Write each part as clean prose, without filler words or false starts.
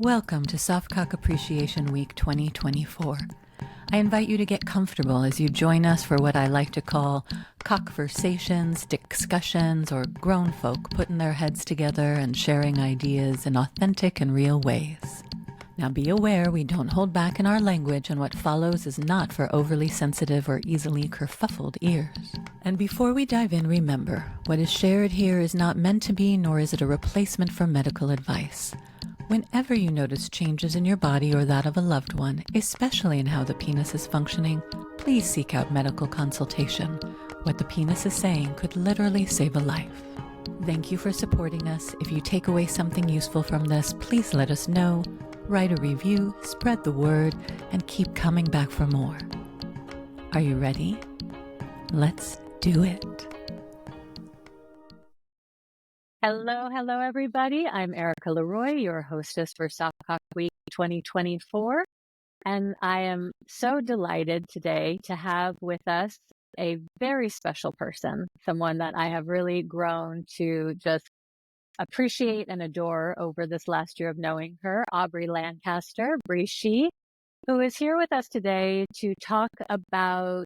Welcome to Soft Cock Appreciation Week 2024. I invite you to get comfortable as you join us for what I like to call cockversations, discussions, or grown folk putting their heads together and sharing ideas in authentic and real ways. Now be aware we don't hold back in our language, and what follows is not for overly sensitive or easily kerfuffled ears. And before we dive in, remember, what is shared here is not meant to be, nor is it a replacement for medical advice. Whenever you notice changes in your body or that of a loved one, especially in how the penis is functioning, please seek out medical consultation. What the penis is saying could literally save a life. Thank you for supporting us. If you take away something useful from this, please let us know. Write a review, spread the word, and keep coming back for more. Are you ready? Let's do it. Hello, everybody. I'm Erica Leroye, your hostess for Soft Cock Week 2024. And I am so delighted today to have with us a very special person, someone that I have really grown to just appreciate and adore over this last year of knowing her, Aubri Lancaster, Brishi, who is here with us today to talk about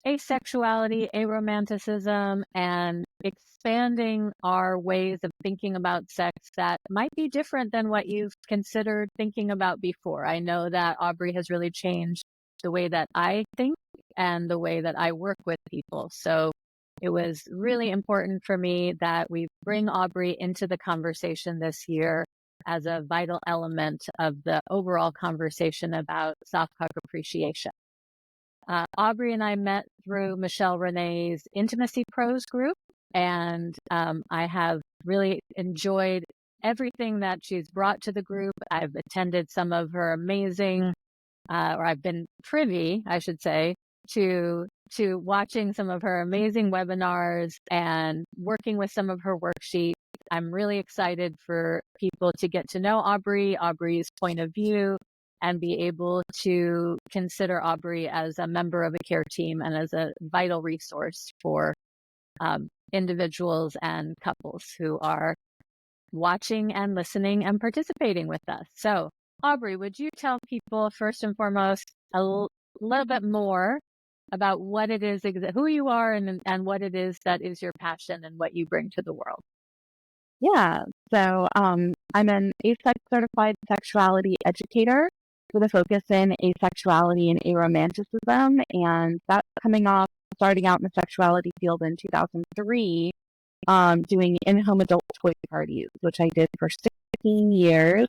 asexuality, aromanticism, and expanding our ways of thinking about sex that might be different than what you've considered thinking about before. I know that Aubri has really changed the way that I think and the way that I work with people. So it was really important for me that we bring Aubri into the conversation this year as a vital element of the overall conversation about soft cock appreciation. Aubri and I met through Michelle Renee's Intimacy Pros group, and I have really enjoyed everything that she's brought to the group. I've attended some of her amazing, or I've been privy, I should say, to watching some of her amazing webinars and working with some of her worksheets. I'm really excited for people to get to know Aubri's point of view, and be able to consider Aubri as a member of a care team and as a vital resource for individuals and couples who are watching and listening and participating with us. So, Aubri, would you tell people first and foremost a little bit more about what it is, who you are, and what it is that is your passion and what you bring to the world? Yeah, so I'm an ASSECT certified sexuality educator with a focus in asexuality and aromanticism, and that's starting out in the sexuality field in 2003, doing in-home adult toy parties, which I did for 16 years,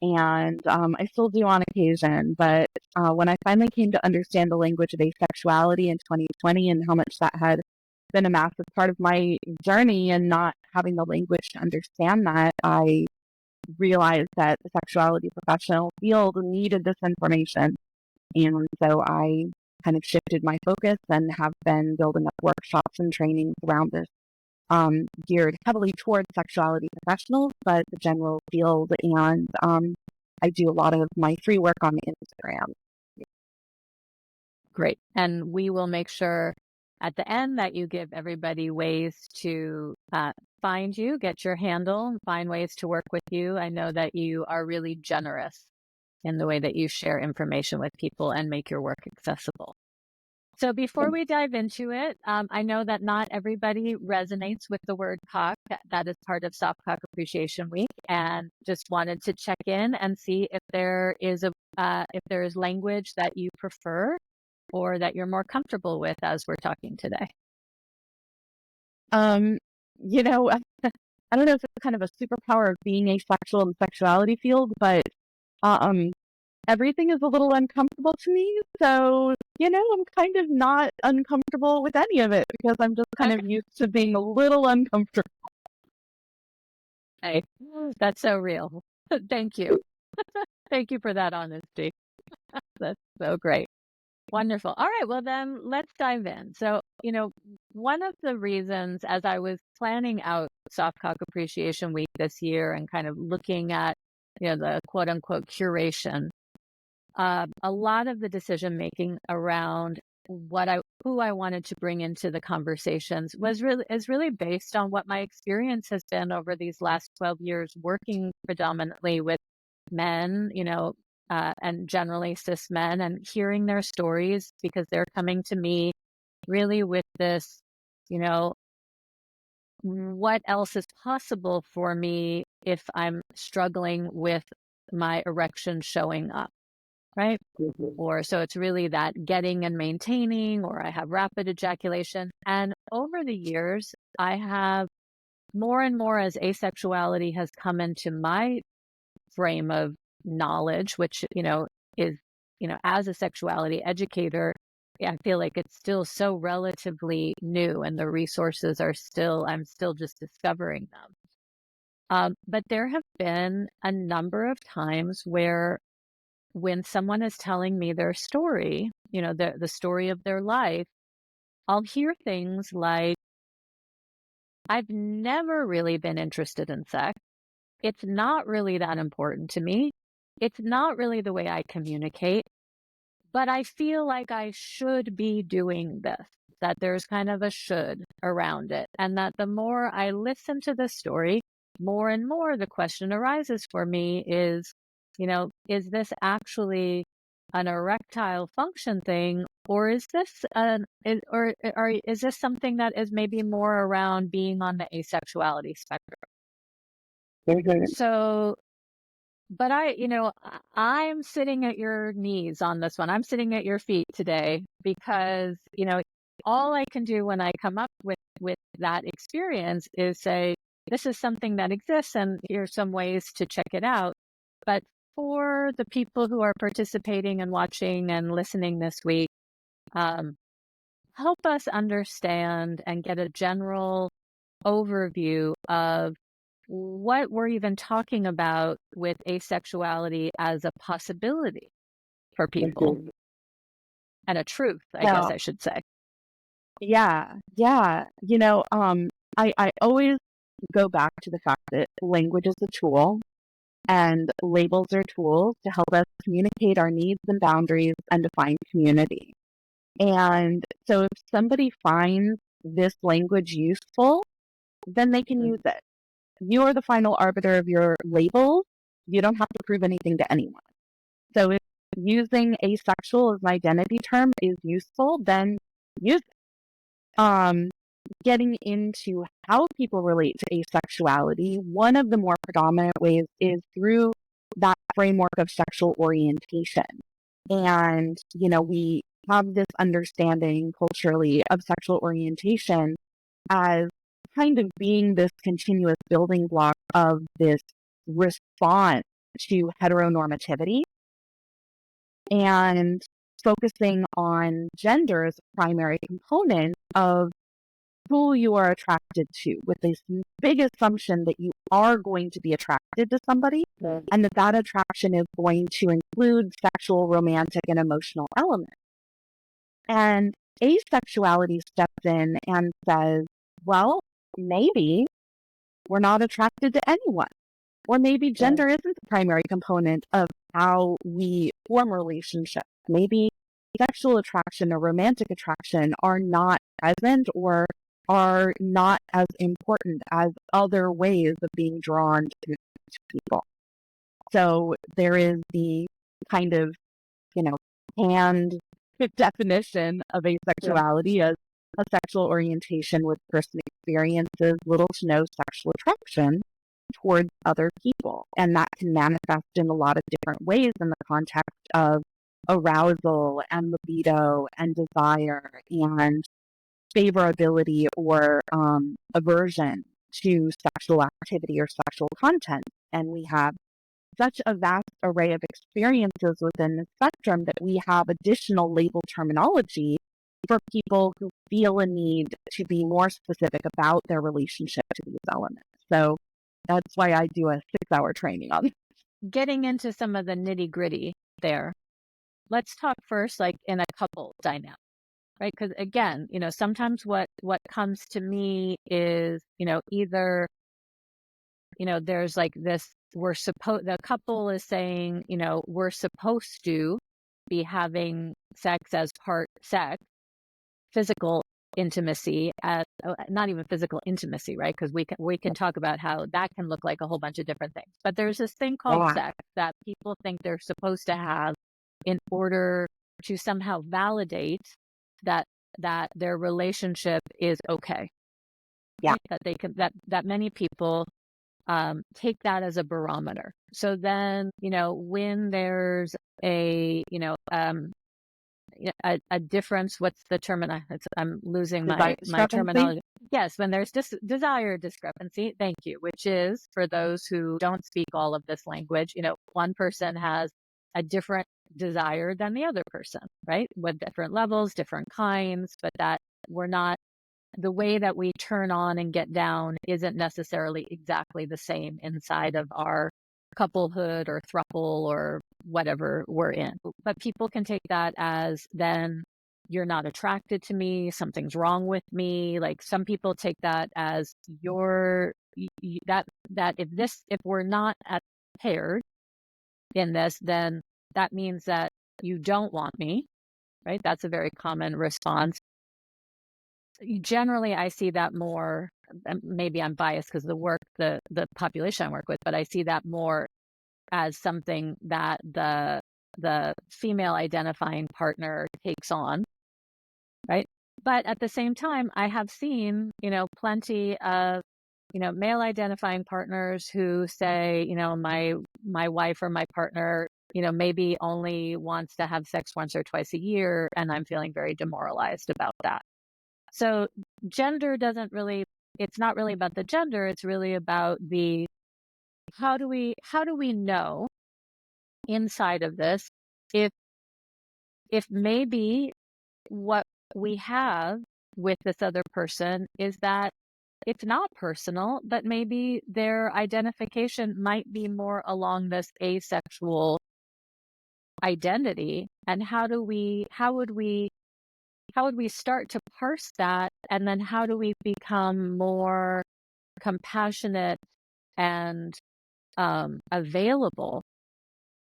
and I still do on occasion. But when I finally came to understand the language of asexuality in 2020 and how much that had been a massive part of my journey and not having the language to understand that, I realized that the sexuality professional field needed this information. And so I kind of shifted my focus and have been building up workshops and trainings around this, geared heavily towards sexuality professionals, but the general field. And I do a lot of my free work on Instagram. Great. And we will make sure at the end that you give everybody ways to find you, get your handle, find ways to work with you. I know that you are really generous in the way that you share information with people and make your work accessible. So before we dive into it, I know that not everybody resonates with the word cock. That is part of Soft Cock Appreciation Week, and just wanted to check in and see if there is language that you prefer or that you're more comfortable with as we're talking today. I don't know if it's kind of a superpower of being asexual in the sexuality field, but everything is a little uncomfortable to me. So, I'm kind of not uncomfortable with any of it because I'm just kind of used to being a little uncomfortable. Hey, that's so real. Thank you. Thank you for that honesty. That's so great. Wonderful. All right. Well, then let's dive in. So, one of the reasons as I was planning out Soft Cock Appreciation Week this year and kind of looking at, the quote unquote curation, a lot of the decision making around who I wanted to bring into the conversations is really based on what my experience has been over these last 12 years working predominantly with men, and generally cis men, and hearing their stories, because they're coming to me really with this, what else is possible for me if I'm struggling with my erection showing up, right? Or so it's really that getting and maintaining, or I have rapid ejaculation. And over the years, I have more and more, as asexuality has come into my frame of knowledge, which, is, as a sexuality educator, I feel like it's still so relatively new, and the resources are I'm still just discovering them. But there have been a number of times where, when someone is telling me their story, the story of their life, I'll hear things like, I've never really been interested in sex. It's not really that important to me. It's not really the way I communicate, but I feel like I should be doing this, that there's kind of a should around it. And that the more I listen to the story, more and more the question arises for me is, is this actually an erectile function thing, or is this is this something that is maybe more around being on the asexuality spectrum? So, but I'm sitting at your knees on this one. I'm sitting at your feet today because, all I can do when I come up with that experience is say, this is something that exists, and here's some ways to check it out. But for the people who are participating and watching and listening this week, help us understand and get a general overview of what we're even talking about with asexuality as a possibility for people, and a truth, I guess I should say. Yeah. I always go back to the fact that language is a tool, and labels are tools to help us communicate our needs and boundaries and define community. And so if somebody finds this language useful, then they can use it. You are the final arbiter of your labels. You don't have to prove anything to anyone. So if using asexual as an identity term is useful, then use it. Getting into how people relate to asexuality, one of the more predominant ways is through that framework of sexual orientation. And, we have this understanding culturally of sexual orientation as kind of being this continuous building block of this response to heteronormativity, and focusing on gender as a primary component of who you are attracted to, with this big assumption that you are going to be attracted to somebody, and that attraction is going to include sexual, romantic, and emotional elements. And asexuality steps in and says, well, maybe we're not attracted to anyone, or maybe gender isn't the primary component of how we form relationships. Maybe sexual attraction or romantic attraction are not present, or are not as important as other ways of being drawn to people. So there is the kind of, hand definition of asexuality as a sexual orientation where the person experiences little to no sexual attraction towards other people. And that can manifest in a lot of different ways in the context of arousal and libido and desire and favorability or aversion to sexual activity or sexual content. And we have such a vast array of experiences within the spectrum that we have additional label terminology for people who feel a need to be more specific about their relationship to these elements. So that's why I do a 6-hour training on it. Getting into some of the nitty gritty there, let's talk first, like in a couple dynamic, right? Because again, sometimes what comes to me is, either, there's like this, the couple is saying, we're supposed to be having sex as part sex, physical intimacy as not even physical intimacy, right? Because we can talk about how that can look like a whole bunch of different things. But there's this thing called sex that people think they're supposed to have in order to somehow validate that their relationship is okay. Yeah. Right? That they can that many people take that as a barometer. So then, when there's a a difference. What's the term? I'm losing my terminology. Yes, when there's desire discrepancy. Thank you. Which is, for those who don't speak all of this language, one person has a different desire than the other person, right? With different levels, different kinds, but that we're not, the way that we turn on and get down isn't necessarily exactly the same inside of our couplehood or throuple or whatever we're in. But people can take that as, then you're not attracted to me, something's wrong with me. Like, some people take that as that if we're not paired in this, then that means that you don't want me, right? That's a very common response. Generally, I see that more, maybe I'm biased because the population I work with, but I see that more as something that the female identifying partner takes on, right? But at the same time, I have seen, plenty of, male identifying partners who say, my wife or my partner, maybe only wants to have sex once or twice a year, and I'm feeling very demoralized about that. So gender it's not really about the gender, it's really about the, how do we know inside of this if maybe what we have with this other person is that it's not personal, but maybe their identification might be more along this asexual identity. And how would we start to parse that? And then how do we become more compassionate and available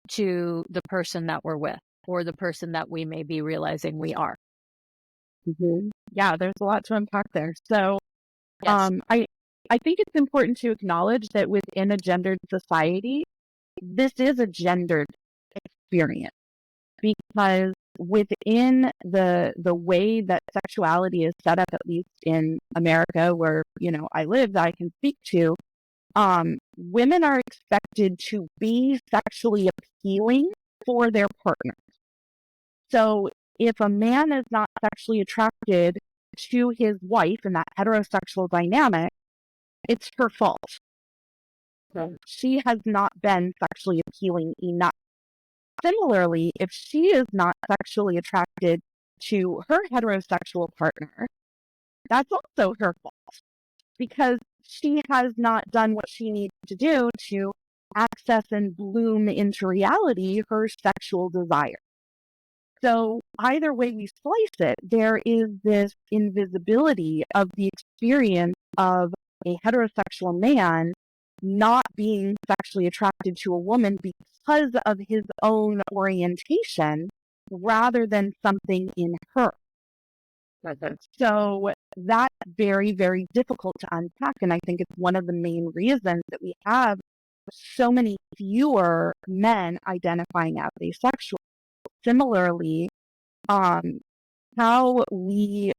to the person that we're with, or the person that we may be realizing we are? Yeah, there's a lot to unpack there. So Yes. I think it's important to acknowledge that within a gendered society, this is a gendered experience, because within the way that sexuality is set up, at least in America, where I live, that I can speak to, women are expected to be sexually appealing for their partner. So if a man is not sexually attracted to his wife in that heterosexual dynamic, it's her fault. She has not been sexually appealing enough. Similarly, if she is not sexually attracted to her heterosexual partner, that's also her fault, because she has not done what she needs to do to access and bloom into reality her sexual desire. So either way we slice it, there is this invisibility of the experience of a heterosexual man not being sexually attracted to a woman because of his own orientation, rather than something in her. So that's very, very difficult to unpack. And I think it's one of the main reasons that we have so many fewer men identifying as asexual. Similarly, how we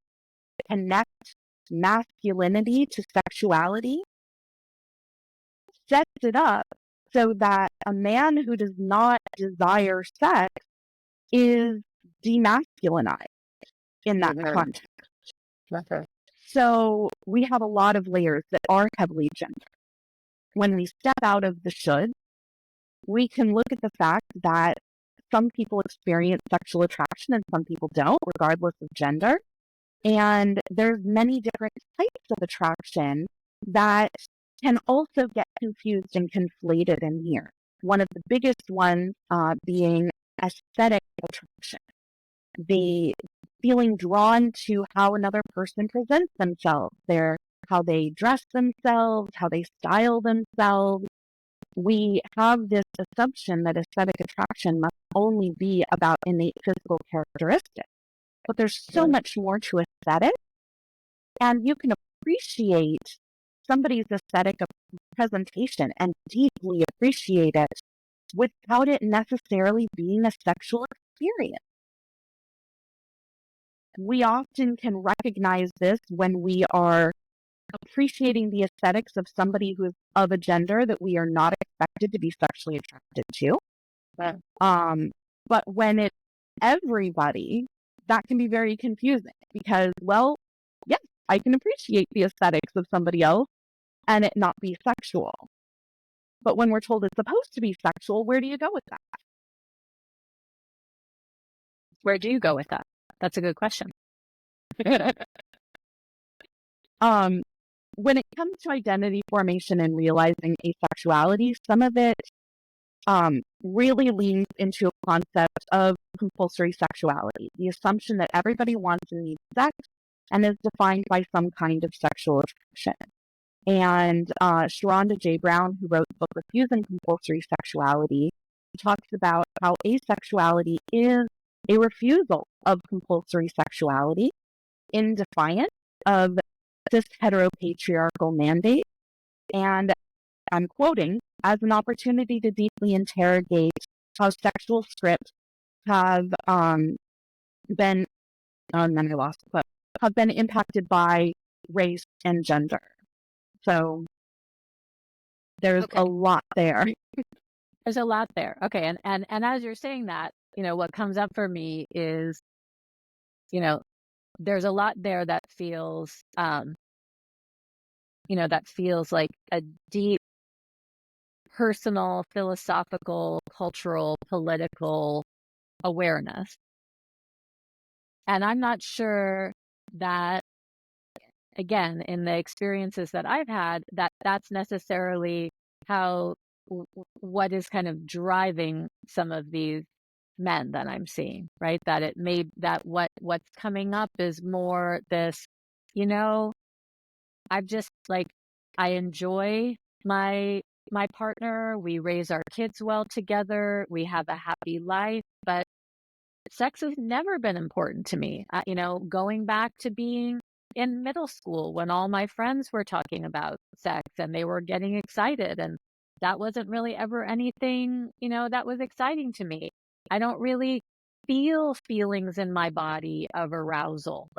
connect masculinity to sexuality sets it up so that a man who does not desire sex is demasculinized in that context. So we have a lot of layers that are heavily gendered. When we step out of the should, we can look at the fact that some people experience sexual attraction and some people don't, regardless of gender. And there's many different types of attraction that can also get confused and conflated in here. One of the biggest ones being aesthetic attraction, the feeling drawn to how another person presents themselves, how they dress themselves, how they style themselves. We have this assumption that aesthetic attraction must only be about innate physical characteristics. But there's so much more to aesthetic And you can appreciate somebody's aesthetic presentation and deeply appreciate it without it necessarily being a sexual experience. We often can recognize this when we are appreciating the aesthetics of somebody who is of a gender that we are not expected to be sexually attracted to. But when it's everybody, that can be very confusing because, well, yes, I can appreciate the aesthetics of somebody else and it not be sexual. But when we're told it's supposed to be sexual, where do you go with that? Where do you go with that? That's a good question. When it comes to identity formation and realizing asexuality, some of it really leans into a concept of compulsory sexuality, the assumption that everybody wants and needs sex and is defined by some kind of sexual attraction. And Sharonda J. Brown, who wrote the book Refusing Compulsory Sexuality, talks about how asexuality is a refusal of compulsory sexuality in defiance of cis heteropatriarchal mandate, and I'm quoting, as an opportunity to deeply interrogate how sexual scripts have been, and then I lost the quote, have been impacted by race and gender. So there's a lot there. There's a lot there. Okay. And as you're saying that, what comes up for me is, there's a lot there that feels, that feels like a deep personal, philosophical, cultural, political awareness. And I'm not sure that, again, in the experiences that I've had, that's necessarily how what is kind of driving some of these men that I'm seeing, right? That it may that what's coming up is more this, I've just I enjoy my partner, we raise our kids well together, we have a happy life, but sex has never been important to me. Going back to being in middle school when all my friends were talking about sex and they were getting excited, and that wasn't really ever anything, that was exciting to me. I don't really feel feelings in my body of arousal.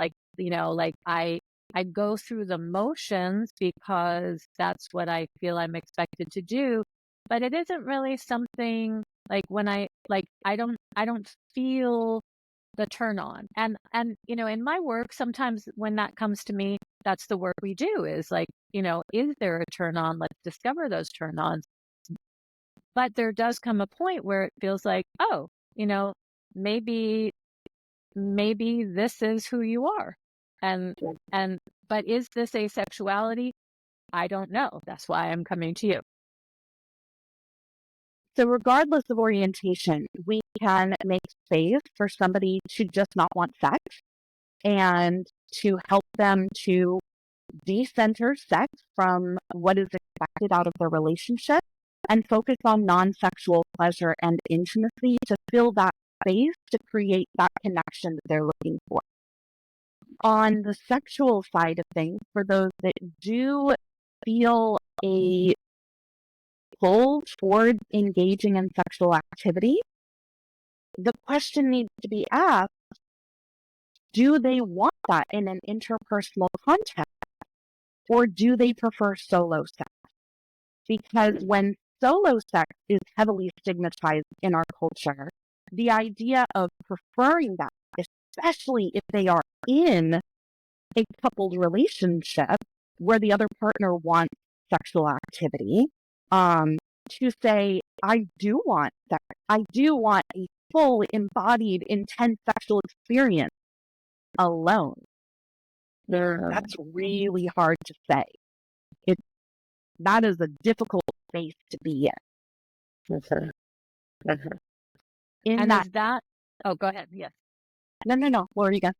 I go through the motions because that's what I feel I'm expected to do, but it isn't really something when I don't feel the turn on. And in my work, sometimes when that comes to me, that's the work we do is is there a turn on? Let's discover those turn ons. But there does come a point where it feels like, oh, maybe this is who you are. But is this asexuality? I don't know. That's why I'm coming to you. So regardless of orientation, we can make space for somebody to just not want sex and to help them to decenter sex from what is expected out of their relationship and focus on non-sexual pleasure and intimacy to fill that space to create that connection that they're looking for. On the sexual side of things, for those that do feel a pull toward engaging in sexual activity, the question needs to be asked, do they want that in an interpersonal context, or do they prefer solo sex? Because when solo sex is heavily stigmatized in our culture, the idea of preferring that, especially if they are in a coupled relationship where the other partner wants sexual activity, to say, I do want sex. I do want a full, embodied, intense sexual experience alone. That's really hard to say. That is a difficult space to be in. Oh, go ahead. Yes. No. What are you going?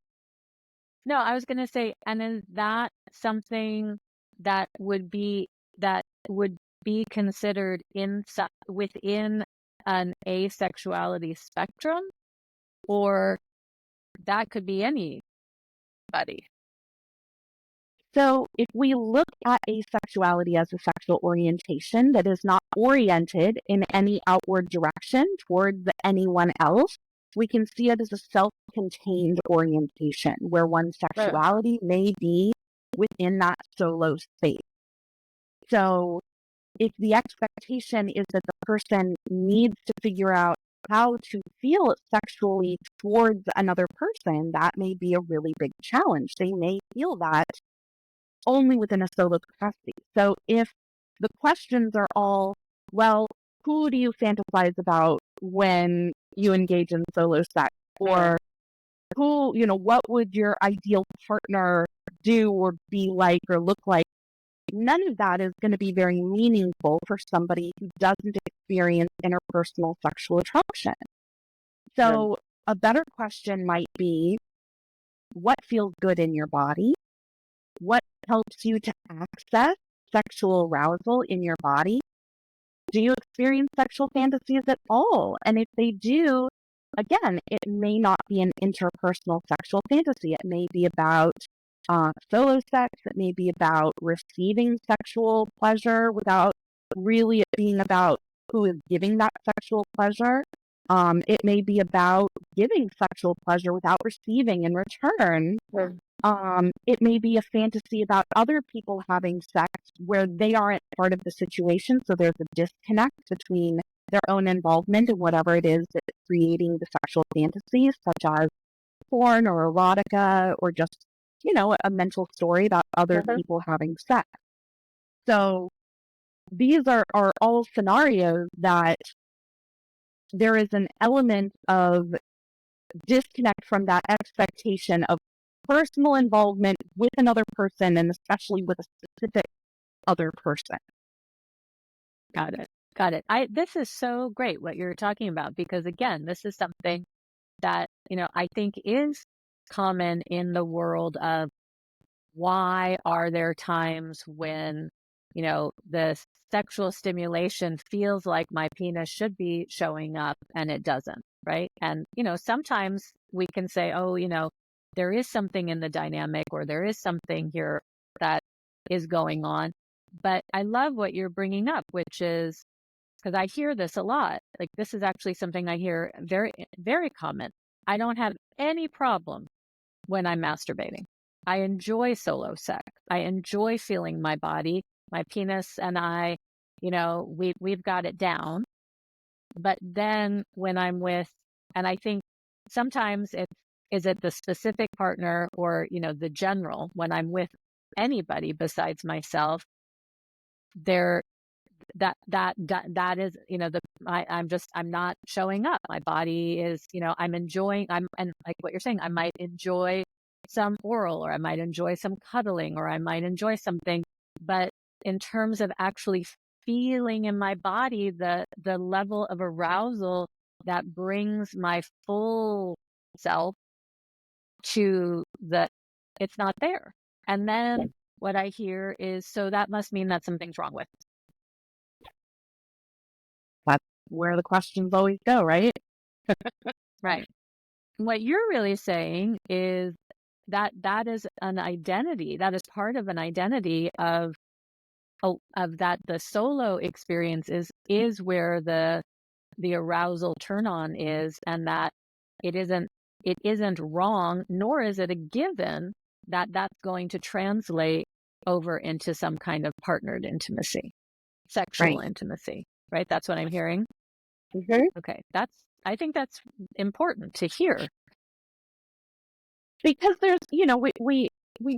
No, I was going to say, and is that something that would be considered within an asexuality spectrum, or that could be anybody? So if we look at asexuality as a sexual orientation that is not oriented in any outward direction towards anyone else, we can see it as a self-contained orientation where one's sexuality may be within that solo space. So if the expectation is that the person needs to figure out how to feel sexually towards another person, that may be a really big challenge. They may feel that only within a solo capacity. So if the questions are all, well, who do you fantasize about when you engage in solo sex? Or who, what would your ideal partner do or be like or look like? None of that is going to be very meaningful for somebody who doesn't experience interpersonal sexual attraction. So a better question might be, what feels good in your body? What helps you to access sexual arousal in your body? Do you experience sexual fantasies at all? And if they do, again, it may not be an interpersonal sexual fantasy. It may be about solo sex. It may be about receiving sexual pleasure without really it being about who is giving that sexual pleasure. It may be about giving sexual pleasure without receiving in return. It may be a fantasy about other people having sex where they aren't part of the situation, so there's a disconnect between their own involvement in whatever it is that's creating the sexual fantasies, such as porn or erotica or just, a mental story about other people having sex. So these are all scenarios that there is an element of disconnect from that expectation of personal involvement with another person, and especially with a specific other person. Got it. This is so great what you're talking about, because again, this is something that, I think is common in the world of why are there times when, the sexual stimulation feels like my penis should be showing up and it doesn't, right? And, sometimes we can say, oh, there is something in the dynamic or there is something here that is going on. But I love what you're bringing up, which is, because I hear this a lot. Like, this is actually something I hear very, very common. I don't have any problem when I'm masturbating. I enjoy solo sex. I enjoy feeling my body, my penis, and I, we've got it down. But then when I'm with, and I think sometimes is it the specific partner or, the general, when I'm with anybody besides myself, there that is, I'm not showing up. My body is, and like what you're saying, I might enjoy some oral, or I might enjoy some cuddling, or I might enjoy something, but in terms of actually feeling in my body the level of arousal that brings my full self to it's not there. And then what I hear is, so that must mean that something's wrong with me. That's where the questions always go, right? Right. What you're really saying is that is an identity. That is part of an identity of that the solo experience is where the arousal turn on is, and that it isn't wrong, nor is it a given that that's going to translate over into some kind of partnered intimacy, sexual intimacy, right? That's what I'm hearing. Okay. I think that's important to hear. Because there's, we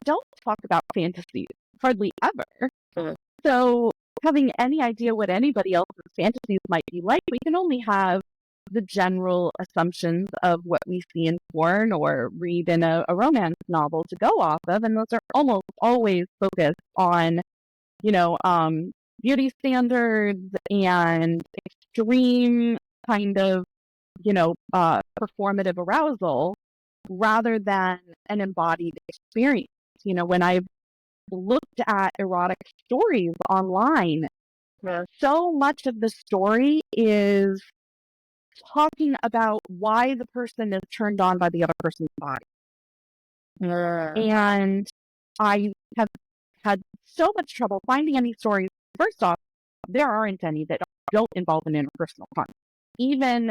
don't talk about fantasies hardly ever. So having any idea what anybody else's fantasies might be like, we can only have the general assumptions of what we see in porn or read in a romance novel to go off of. And those are almost always focused on, beauty standards and extreme kind of, performative arousal rather than an embodied experience. When I've looked at erotic stories online, so much of the story is talking about why the person is turned on by the other person's body. And I have had so much trouble finding any stories. First off, there aren't any that don't involve an interpersonal contact. Even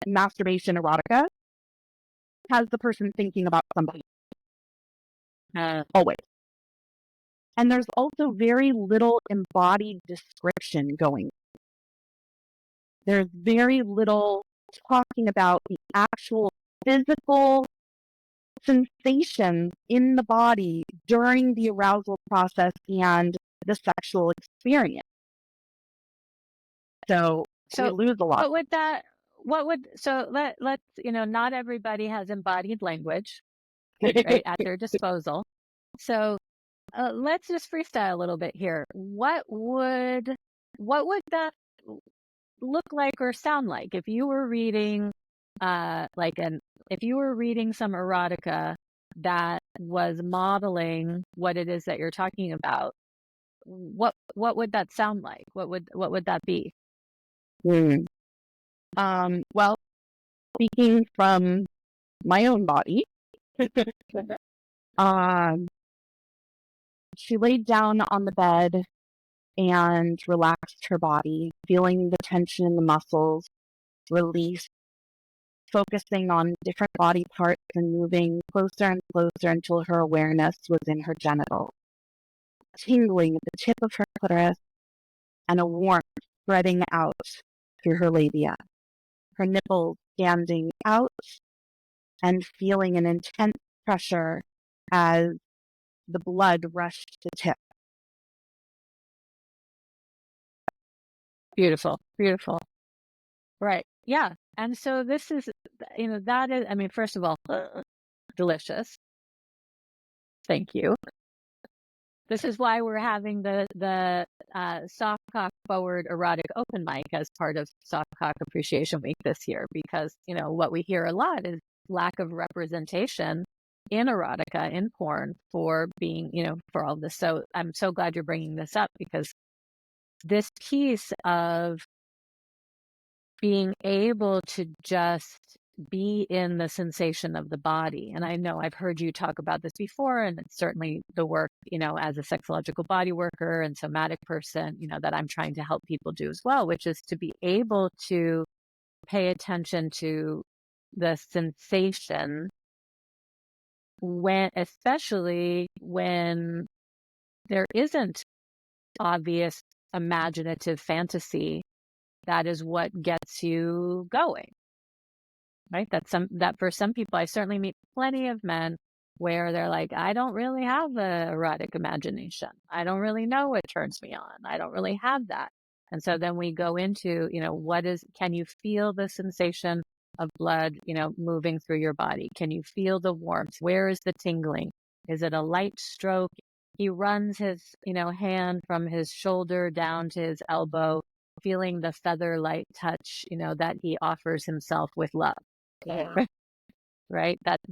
masturbation erotica has the person thinking about somebody always. And there's also very little embodied description going. There's very little talking about the actual physical sensations in the body during the arousal process and the sexual experience. So we lose a lot. Let's, not everybody has embodied language, right, at their disposal. So let's just freestyle a little bit here. What would that look like or sound like if you were reading if you were reading some erotica that was modeling what it is that you're talking about? What would that sound like? What would that be? Well, speaking from my own body, she laid down on the bed and relaxed her body, feeling the tension in the muscles, release, focusing on different body parts and moving closer and closer until her awareness was in her genitals, tingling at the tip of her clitoris and a warmth spreading out through her labia, her nipples standing out and feeling an intense pressure as the blood rushed to tip. Beautiful, beautiful. Right. Yeah. And so this is, that is, first of all, delicious. Thank you. This is why we're having the Soft Cock Forward Erotic Open Mic as part of Soft Cock Appreciation Week this year, because, what we hear a lot is lack of representation in erotica, in porn, for being, for all this. So I'm so glad you're bringing this up, because this piece of being able to just be in the sensation of the body. And I know I've heard you talk about this before, and it's certainly the work, as a sexological body worker and somatic person, that I'm trying to help people do as well, which is to be able to pay attention to the sensation especially when there isn't obvious imaginative fantasy that is what gets you going, right? That for some people, I certainly meet plenty of men where they're like, I don't really have a erotic imagination. I don't really know what turns me on. I don't really have that. And so then we go into, can you feel the sensation of blood, moving through your body? Can you feel the warmth? Where is the tingling? Is it a light stroke? He runs his, hand from his shoulder down to his elbow, feeling the feather light touch, that he offers himself with love. Yeah. Right. That's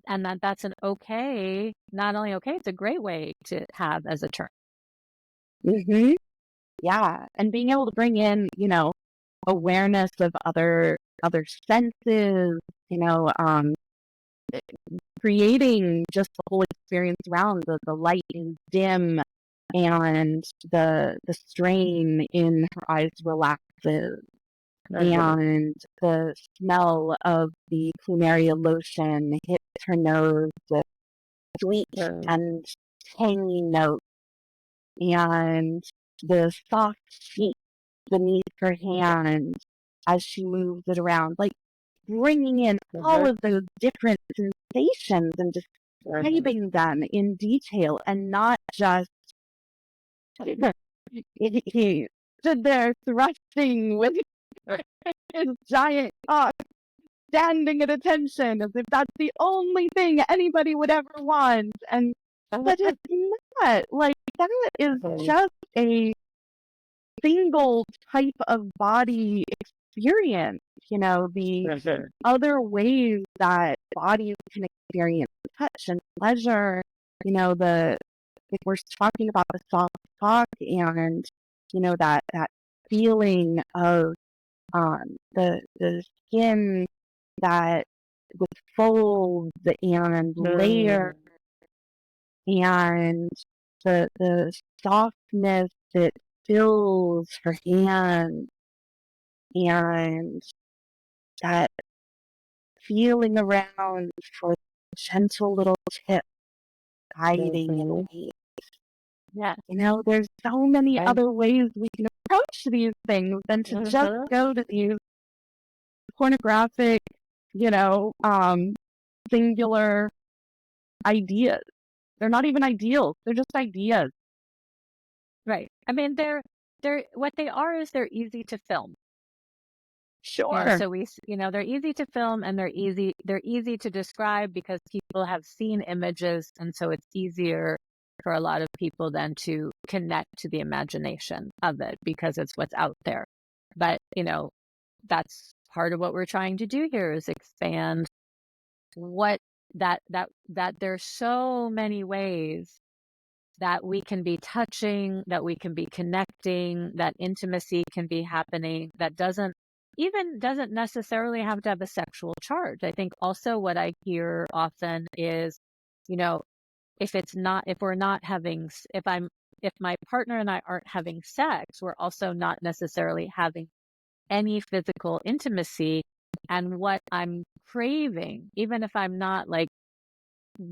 an okay, not only okay, it's a great way to have as a term. Mm-hmm. Yeah. And being able to bring in, awareness of other senses, creating just the whole experience around the light is dim and the strain in her eyes relaxes. And the smell of the plumeria lotion hits her nose with sweet and tangy notes, and the soft sheet beneath her hand as she moves it around, like bringing in all of those different sensations and describing them in detail, and not just he stood there thrusting with his giant cock, standing at attention as if that's the only thing anybody would ever want. And but it's not. Like, that is just a single type of body experience. The other ways that bodies can experience touch and pleasure, if we're talking about the soft cock and, that feeling of the skin that with folds and layer, and the softness that fills her hand and that feeling around for the gentle little tip guiding in the way. Yeah. There's so many Right. other ways we can approach these things than to just go to these pornographic, singular ideas. They're not even ideals. They're just ideas. Right. I mean, they're what they are is they're easy to film. Sure. So they're easy to film and they're easy to describe because people have seen images, and so it's easier for a lot of people then to connect to the imagination of it because it's what's out there. But, that's part of what we're trying to do here is expand what that there's so many ways that we can be touching, that we can be connecting, that intimacy can be happening, that doesn't necessarily have to have a sexual charge. I think also what I hear often is, if my partner and I aren't having sex, we're also not necessarily having any physical intimacy. And what I'm craving, even if I'm not like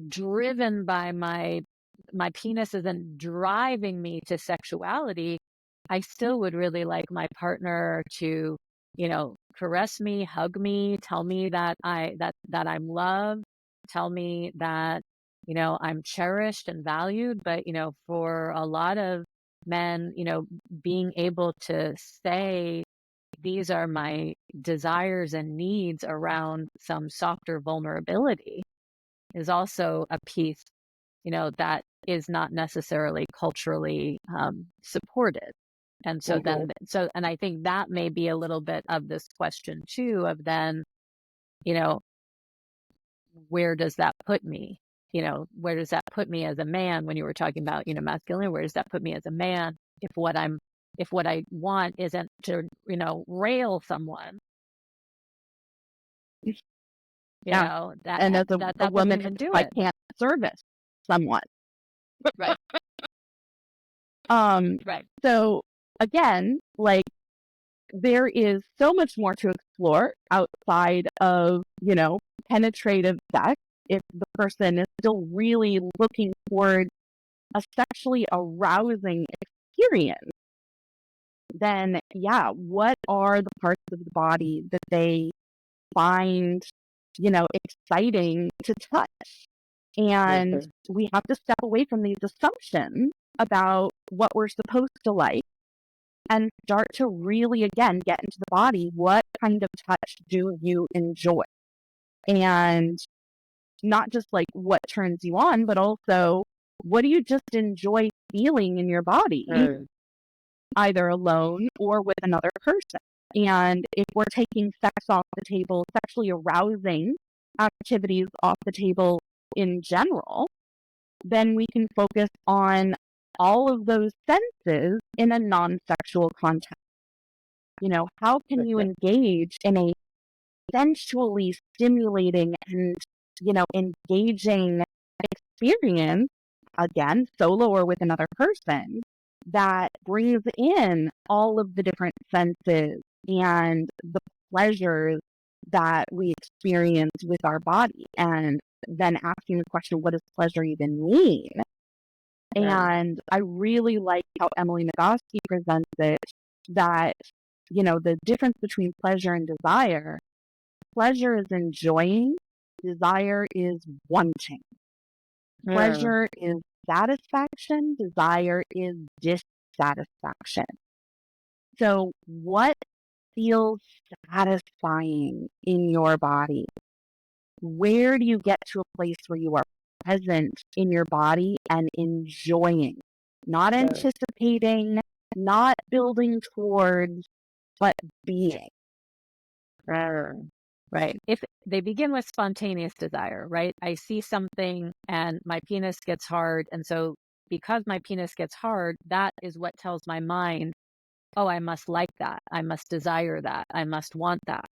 driven by my penis isn't driving me to sexuality, I still would really like my partner to, caress me, hug me, tell me that I'm loved, tell me that, I'm cherished and valued. But, for a lot of men, being able to say, these are my desires and needs around some softer vulnerability is also a piece, that is not necessarily culturally supported. And so and I think that may be a little bit of this question too, of then, where does that put me? Where does that put me as a man when you were talking about, masculinity? Where does that put me as a man if what I want isn't to, rail someone, Yeah. that And as that a wouldn't woman, even do I it. can't service someone. Right. Right. So again, like there is so much more to explore outside of, penetrative sex. If the person is still really looking toward a sexually arousing experience, then yeah, what are the parts of the body that they find, exciting to touch? And we have to step away from these assumptions about what we're supposed to like and start to really, again, get into the body. What kind of touch do you enjoy? And not just like what turns you on, but also what do you just enjoy feeling in your body, either alone or with another person? And if we're taking sex off the table, sexually arousing activities off the table in general, then we can focus on all of those senses in a non-sexual context. How can you engage in a sensually stimulating and, engaging experience, again, solo or with another person, that brings in all of the different senses and the pleasures that we experience with our body, and then asking the question, what does pleasure even mean? And I really like how Emily Nagoski presents it, that, the difference between pleasure and desire. Pleasure is enjoying, desire is wanting. Pleasure is satisfaction, desire is dissatisfaction. So what feels satisfying in your body? Where do you get to a place where you are present in your body and enjoying, not anticipating, not building towards, but being? Right. If they begin with spontaneous desire, right? I see something and my penis gets hard. And so because my penis gets hard, that is what tells my mind, oh, I must like that. I must desire that. I must want that.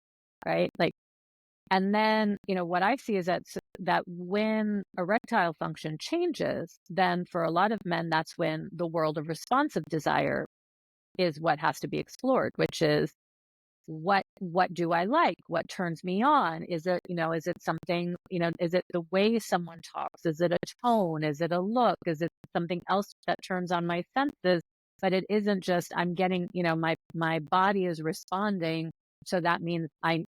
Right. Like And then, what I see is that when erectile function changes, then for a lot of men, that's when the world of responsive desire is what has to be explored, which is what do I like? What turns me on? Is it something, is it the way someone talks? Is it a tone? Is it a look? Is it something else that turns on my senses? But it isn't just I'm getting, my body is responding. So that means I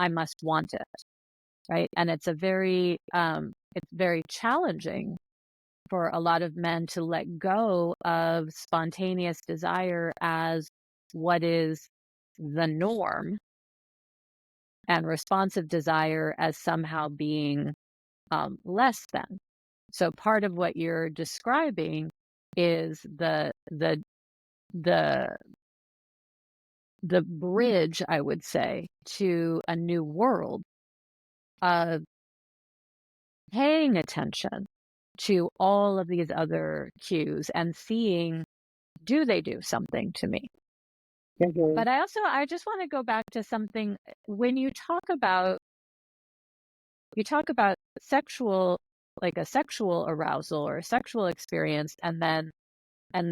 must want it. Right. And it's very challenging for a lot of men to let go of spontaneous desire as what is the norm, and responsive desire as somehow being less than. So part of what you're describing is the bridge, I would say, to a new world of paying attention to all of these other cues and seeing, do they do something to me? Mm-hmm. But I just want to go back to something when you talk about sexual, like a sexual arousal or a sexual experience, and then a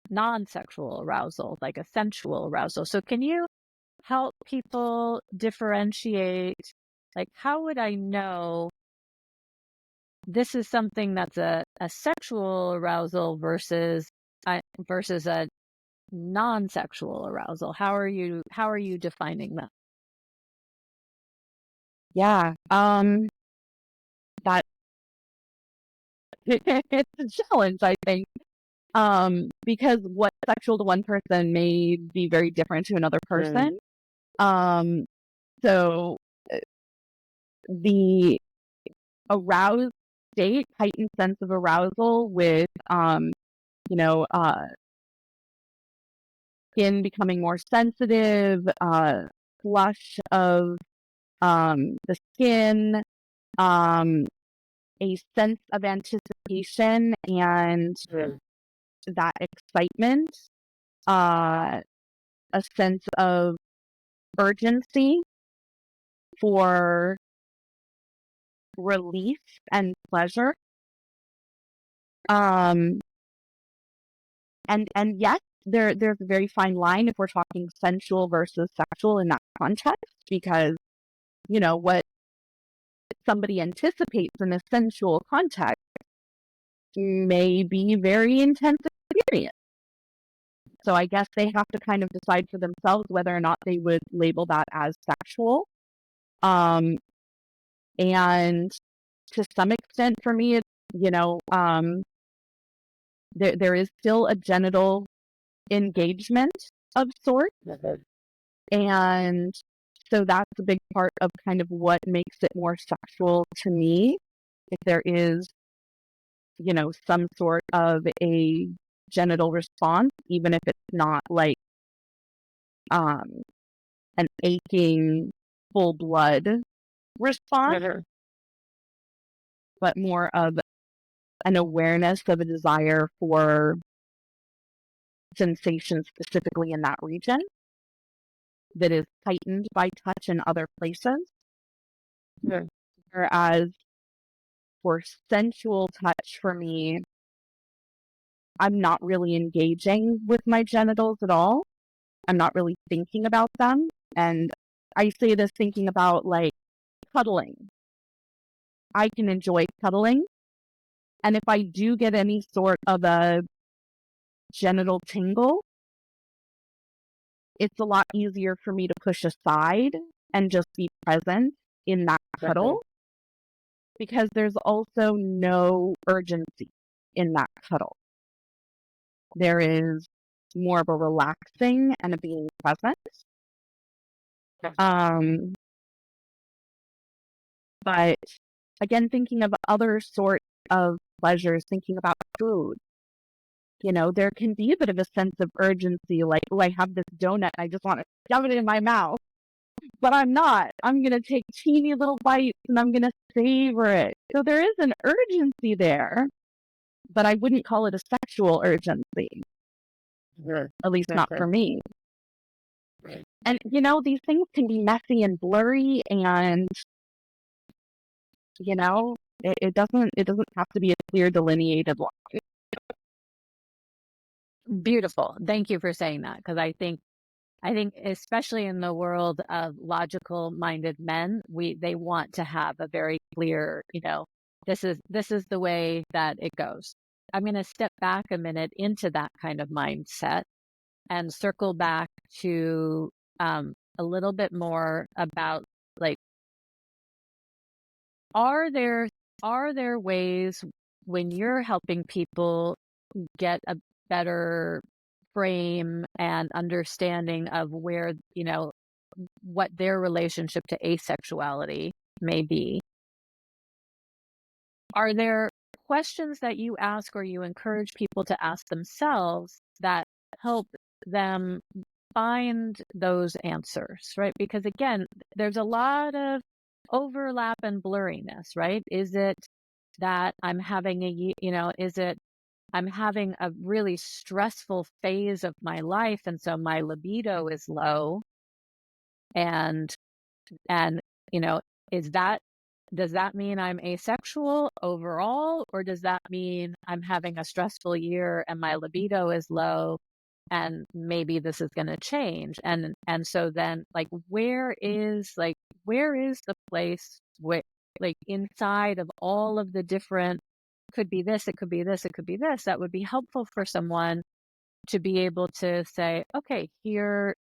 non-sexual arousal, like a sensual arousal. So can you help people differentiate, like, how would I know this is something that's a sexual arousal versus a non-sexual arousal? How are you defining that? Yeah. That it's a challenge, I think. Because what's sexual to one person may be very different to another person. So the aroused state, heightened sense of arousal with, skin becoming more sensitive, flush of the skin, a sense of anticipation and that excitement, a sense of urgency for relief and pleasure. And yes, there's a very fine line if we're talking sensual versus sexual in that context, because what somebody anticipates in a sensual context may be very intense experience. So I guess they have to kind of decide for themselves whether or not they would label that as sexual. And to some extent for me, it's, there is still a genital engagement of sorts. And so that's a big part of kind of what makes it more sexual to me. If there is, some sort of a genital response, even if it's not like an aching full blood response, but more of an awareness of a desire for sensation specifically in that region that is heightened by touch in other places. Whereas for sensual touch, for me, I'm not really engaging with my genitals at all. I'm not really thinking about them. And I say this thinking about like cuddling. I can enjoy cuddling. And if I do get any sort of a genital tingle, it's a lot easier for me to push aside and just be present in that cuddle, because there's also no urgency in that cuddle. There is more of a relaxing and a being present. But again, thinking of other sorts of pleasures, thinking about food, there can be a bit of a sense of urgency, like, oh, I have this donut, I just want to shove it in my mouth. But I'm not. I'm going to take teeny little bites and I'm going to savor it. So there is an urgency there, but I wouldn't call it a sexual urgency. At least not for me. And, these things can be messy and blurry and, it doesn't have to be a clear delineated line. Beautiful. Thank you for saying that, because I think especially in the world of logical minded men, they want to have a very clear, this is the way that it goes. I'm going to step back a minute into that kind of mindset and circle back to a little bit more about, like, are there ways when you're helping people get a better frame and understanding of where, what their relationship to asexuality may be? Are there questions that you ask or you encourage people to ask themselves that help them find those answers, right? Because again, there's a lot of overlap and blurriness, right? Is it that I'm having I'm having a really stressful phase of my life, and so my libido is low, and and you know is that does that mean I'm asexual overall, or does that mean I'm having a stressful year and my libido is low, and maybe this is going to change? And so then, like, where is the place where, like, inside of all of the different, could be this, it could be this, it could be this, that would be helpful for someone to be able to say, okay, here's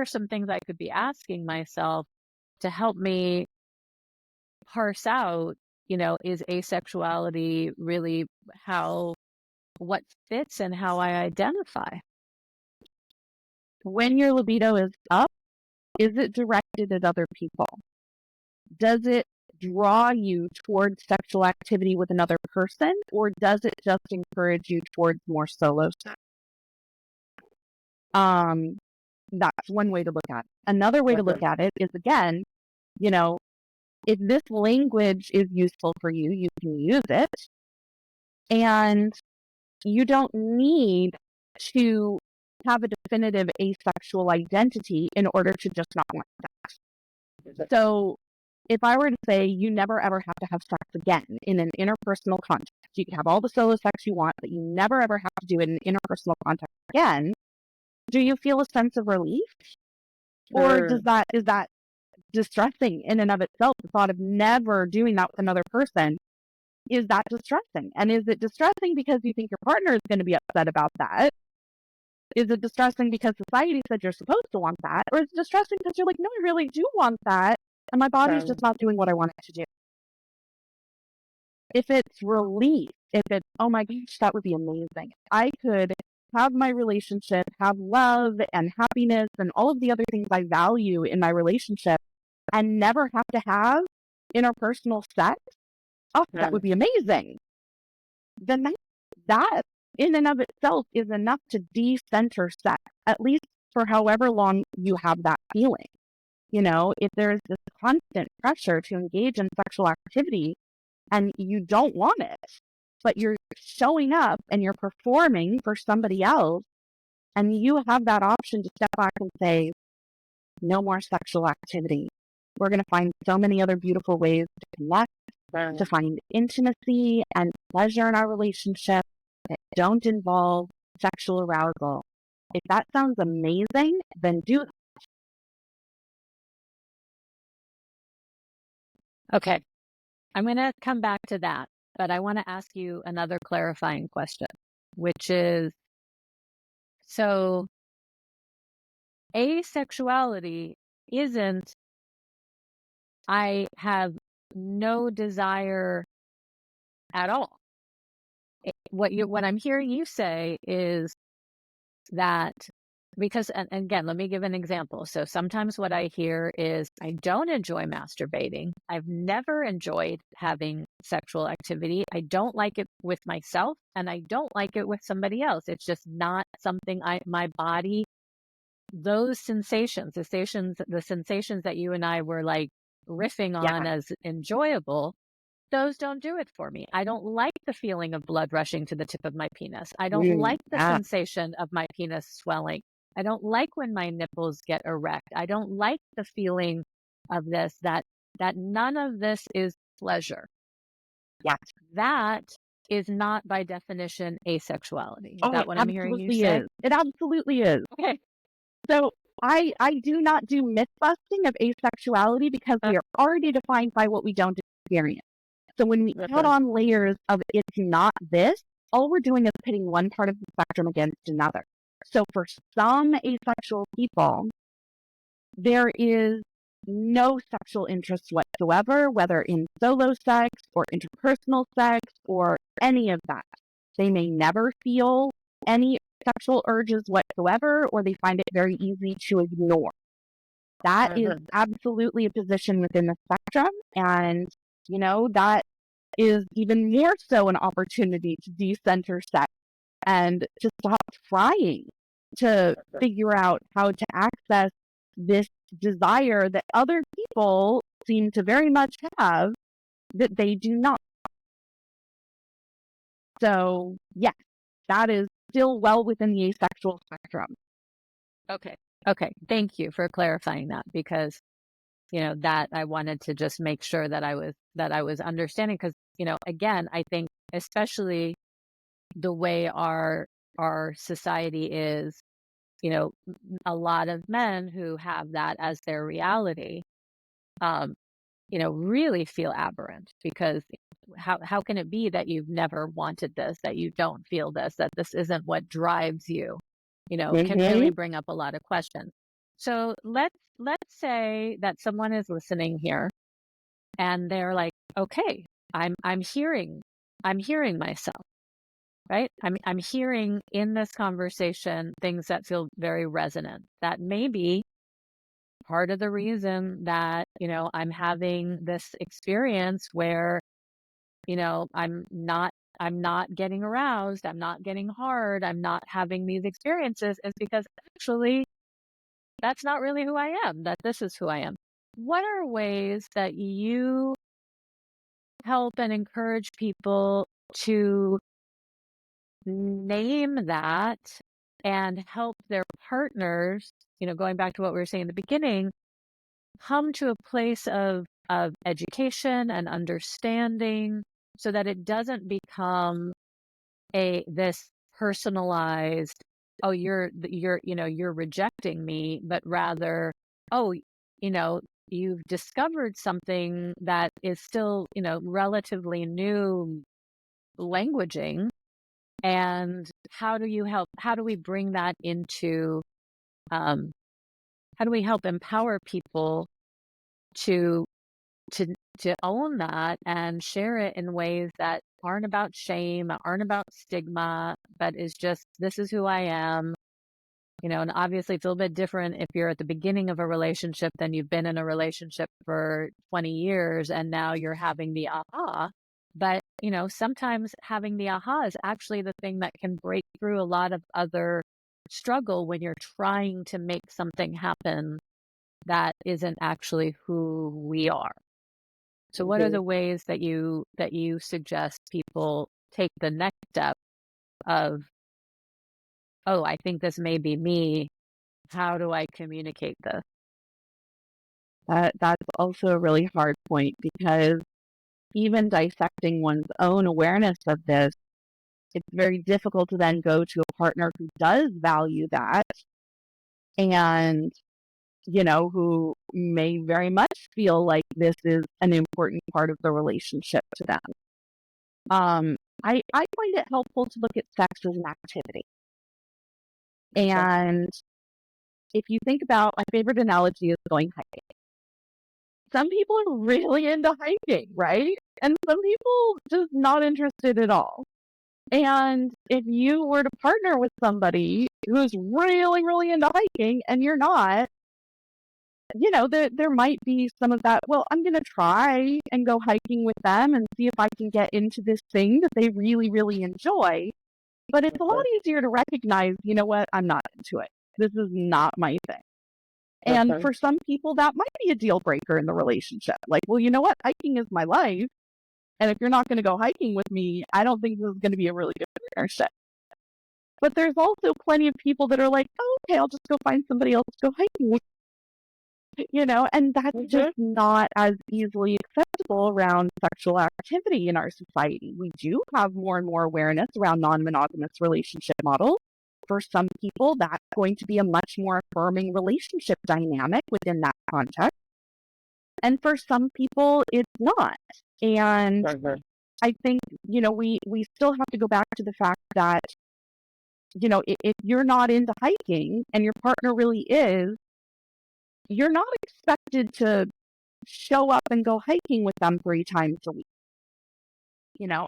some things I could be asking myself to help me parse out, is asexuality really what fits and how I identify? When your libido is up, is it directed at other people? Does it draw you towards sexual activity with another person, or does it just encourage you towards more solo sex? That's one way to look at it. Another way to look at it is, again, if this language is useful for you, you can use it. And you don't need to have a definitive asexual identity in order to just not want sex. So if I were to say you never ever have to have sex again in an interpersonal context, you can have all the solo sex you want, but you never ever have to do it in an interpersonal context again, do you feel a sense of relief? Or is that distressing in and of itself? The thought of never doing that with another person, is that distressing? And is it distressing because you think your partner is going to be upset about that? Is it distressing because society said you're supposed to want that? Or is it distressing because you're like, no, I really do want that, and my body's just not doing what I want it to do? If it's relief, if it's, oh my gosh, that would be amazing. I could have my relationship, have love and happiness and all of the other things I value in my relationship, and never have to have interpersonal sex. Oh, that would be amazing. Then that in and of itself is enough to decenter sex, at least for however long you have that feeling. If there's this constant pressure to engage in sexual activity and you don't want it, but you're showing up and you're performing for somebody else, and you have that option to step back and say, no more sexual activity. We're going to find so many other beautiful ways to connect, to find intimacy and pleasure in our relationship that don't involve sexual arousal. If that sounds amazing, then do that. Okay, I'm going to come back to that, but I want to ask you another clarifying question, which is, so asexuality isn't, I have no desire at all. What I'm hearing you say is that, because, and again, let me give an example. So sometimes what I hear is, I don't enjoy masturbating. I've never enjoyed having sexual activity. I don't like it with myself, and I don't like it with somebody else. It's just not something my body, those sensations, the sensations that you and I were like riffing on as enjoyable, those don't do it for me. I don't like the feeling of blood rushing to the tip of my penis. I don't like the sensation of my penis swelling. I don't like when my nipples get erect. I don't like the feeling of this, that none of this is pleasure. Yeah. That is not by definition asexuality. Is Oh, that it what I'm hearing you absolutely say? is. It absolutely is. Okay. So I do not do myth busting of asexuality because we are already defined by what we don't experience. So when we put on layers of it's not this, all we're doing is pitting one part of the spectrum against another. So for some asexual people, there is no sexual interest whatsoever, whether in solo sex or interpersonal sex or any of that. They may never feel any sexual urges whatsoever, or they find it very easy to ignore. That is absolutely a position within the spectrum. And, that is even more so an opportunity to decenter sex and to stop trying to figure out how to access this desire that other people seem to very much have that they do not. So, yes, that is still well within the asexual spectrum. Okay. Okay. Thank you for clarifying that, because, that I wanted to just make sure that I was understanding, because, again, I think especially the way our society is, a lot of men who have that as their reality, really feel aberrant, because how can it be that you've never wanted this, that you don't feel this, that this isn't what drives you, can really bring up a lot of questions. So let's say that someone is listening here and they're like, okay, I'm hearing myself, right? I'm hearing in this conversation things that feel very resonant. That may be part of the reason that, I'm having this experience where, I'm not getting aroused, I'm not getting hard, I'm not having these experiences, is because actually that's not really who I am, that this is who I am. What are ways that you help and encourage people to name that and help their partners, going back to what we were saying in the beginning, come to a place of education and understanding, so that it doesn't become this personalized, oh, you're rejecting me, but rather, oh, you've discovered something that is still, relatively new languaging. And how do we bring that into, how do we help empower people to own that and share it in ways that aren't about shame, aren't about stigma, but is just, this is who I am. And obviously it's a little bit different if you're at the beginning of a relationship than you've been in a relationship for 20 years and now you're having the aha. But, sometimes having the aha is actually the thing that can break through a lot of other struggle when you're trying to make something happen that isn't actually who we are. So what are the ways that you suggest people take the next step of, oh, I think this may be me. How do I communicate this? That's also a really hard point, because even dissecting one's own awareness of this, it's very difficult to then go to a partner who does value that and, who may very much feel like this is an important part of the relationship to them. I find it helpful to look at sex as an activity. And if you think about, my favorite analogy is going hiking. Some people are really into hiking, right? And some people just not interested at all. And if you were to partner with somebody who's really, really into hiking and you're not, there might be some of that, well, I'm going to try and go hiking with them and see if I can get into this thing that they really, really enjoy. But it's a lot easier to recognize, you know what, I'm not into it. This is not my thing. And for some people, that might be a deal breaker in the relationship. Like, well, you know what, hiking is my life. And if you're not going to go hiking with me, I don't think this is going to be a really good partnership. But there's also plenty of people that are like, oh, okay, I'll just go find somebody else to go hiking with, and that's just not as easily acceptable around sexual activity in our society. We do have more and more awareness around non-monogamous relationship models. For some people, that's going to be a much more affirming relationship dynamic within that context. And for some people, it's not. And I think, we still have to go back to the fact that, if you're not into hiking and your partner really is, you're not expected to show up and go hiking with them 3 times a week.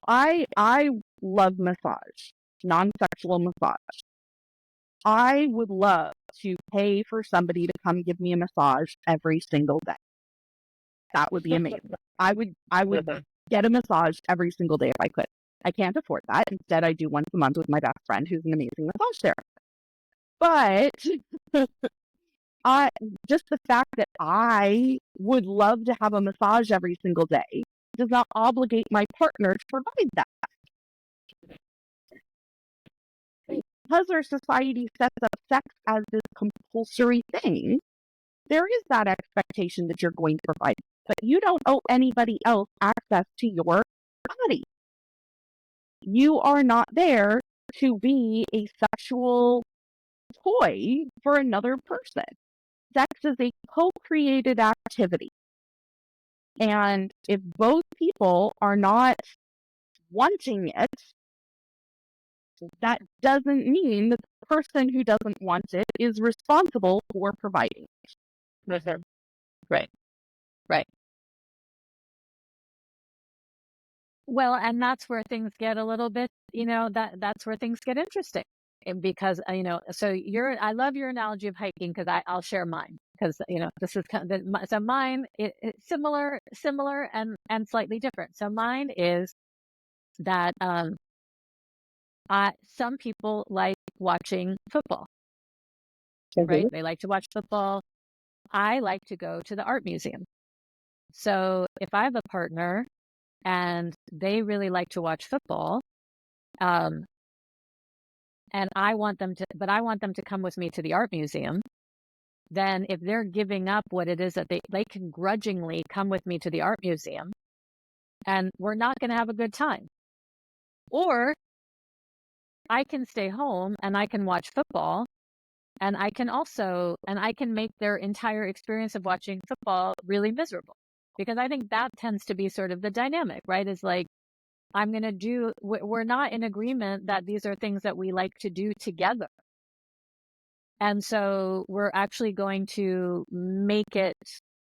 I love massage, non-sexual massage. I would love to pay for somebody to come give me a massage every single day. That would be amazing. I would get a massage every single day if I could. I can't afford that. Instead, I do once a month with my best friend who's an amazing massage therapist. But just the fact that I would love to have a massage every single day does not obligate my partner to provide that. Because our society sets up sex as this compulsory thing, there is that expectation that you're going to provide, but you don't owe anybody else access to your body. You are not there to be a sexual toy for another person. Sex is a co-created activity. And if both people are not wanting it, that doesn't mean that the person who doesn't want it is responsible for providing it. Right. Right. Well, and that's where things get a little bit, that's where things get interesting. Because, so I love your analogy of hiking, because I'll share mine, because, this is kind of, so mine, it's similar and slightly different. So mine is that, some people like watching football, right? They like to watch football. I like to go to the art museum. So if I have a partner and they really like to watch football, and I want them to come with me to the art museum, then if they're giving up what it is that they can grudgingly come with me to the art museum, and we're not going to have a good time. Or I can stay home and I can watch football, and I can make their entire experience of watching football really miserable. Because I think that tends to be sort of the dynamic, right? Is like, we're not in agreement that these are things that we like to do together. And so we're actually going to make it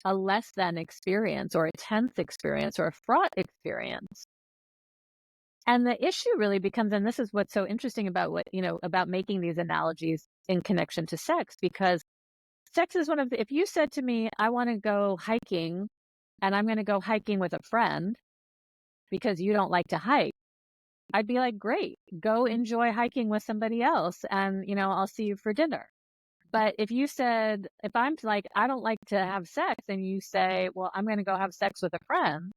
a less than experience, or a tense experience, or a fraught experience. And the issue really becomes, and this is what's so interesting about about making these analogies in connection to sex, because sex is if you said to me, I want to go hiking and I'm going to go hiking with a friend because you don't like to hike, I'd be like, great, go enjoy hiking with somebody else, and, I'll see you for dinner. But if I'm like, I don't like to have sex, and you say, well, I'm going to go have sex with a friend,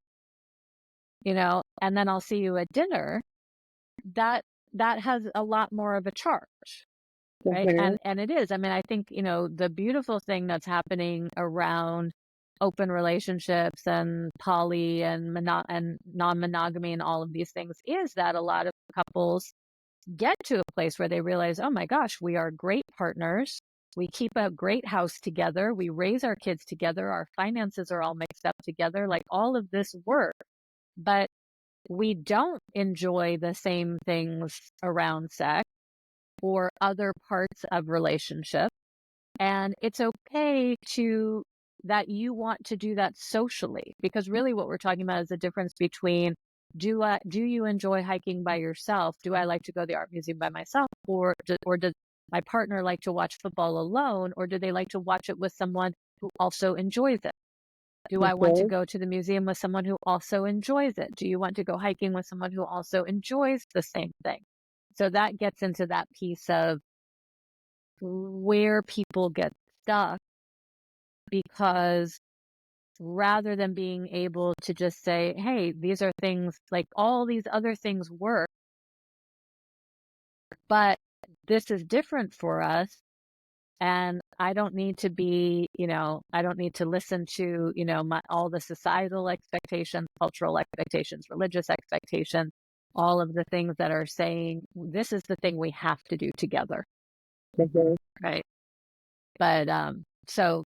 and then I'll see you at dinner, that has a lot more of a charge, right? And it is. I mean, I think, the beautiful thing that's happening around open relationships and poly and non-monogamy and all of these things is that a lot of couples get to a place where they realize, oh my gosh, we are great partners. We keep a great house together. We raise our kids together. Our finances are all mixed up together. Like, all of this work, but we don't enjoy the same things around sex or other parts of relationship. And it's okay that you want to do that socially, because really what we're talking about is the difference between, do you enjoy hiking by yourself? Do I like to go to the art museum by myself? Or does my partner like to watch football alone? Or do they like to watch it with someone who also enjoys it? Do I want to go to the museum with someone who also enjoys it? Do you want to go hiking with someone who also enjoys the same thing? So that gets into that piece of where people get stuck, because rather than being able to just say, hey, these are things, like, all these other things work, but this is different for us. And I don't need to be, I don't need to listen to, all the societal expectations, cultural expectations, religious expectations, all of the things that are saying, this is the thing we have to do together. Right. But, so,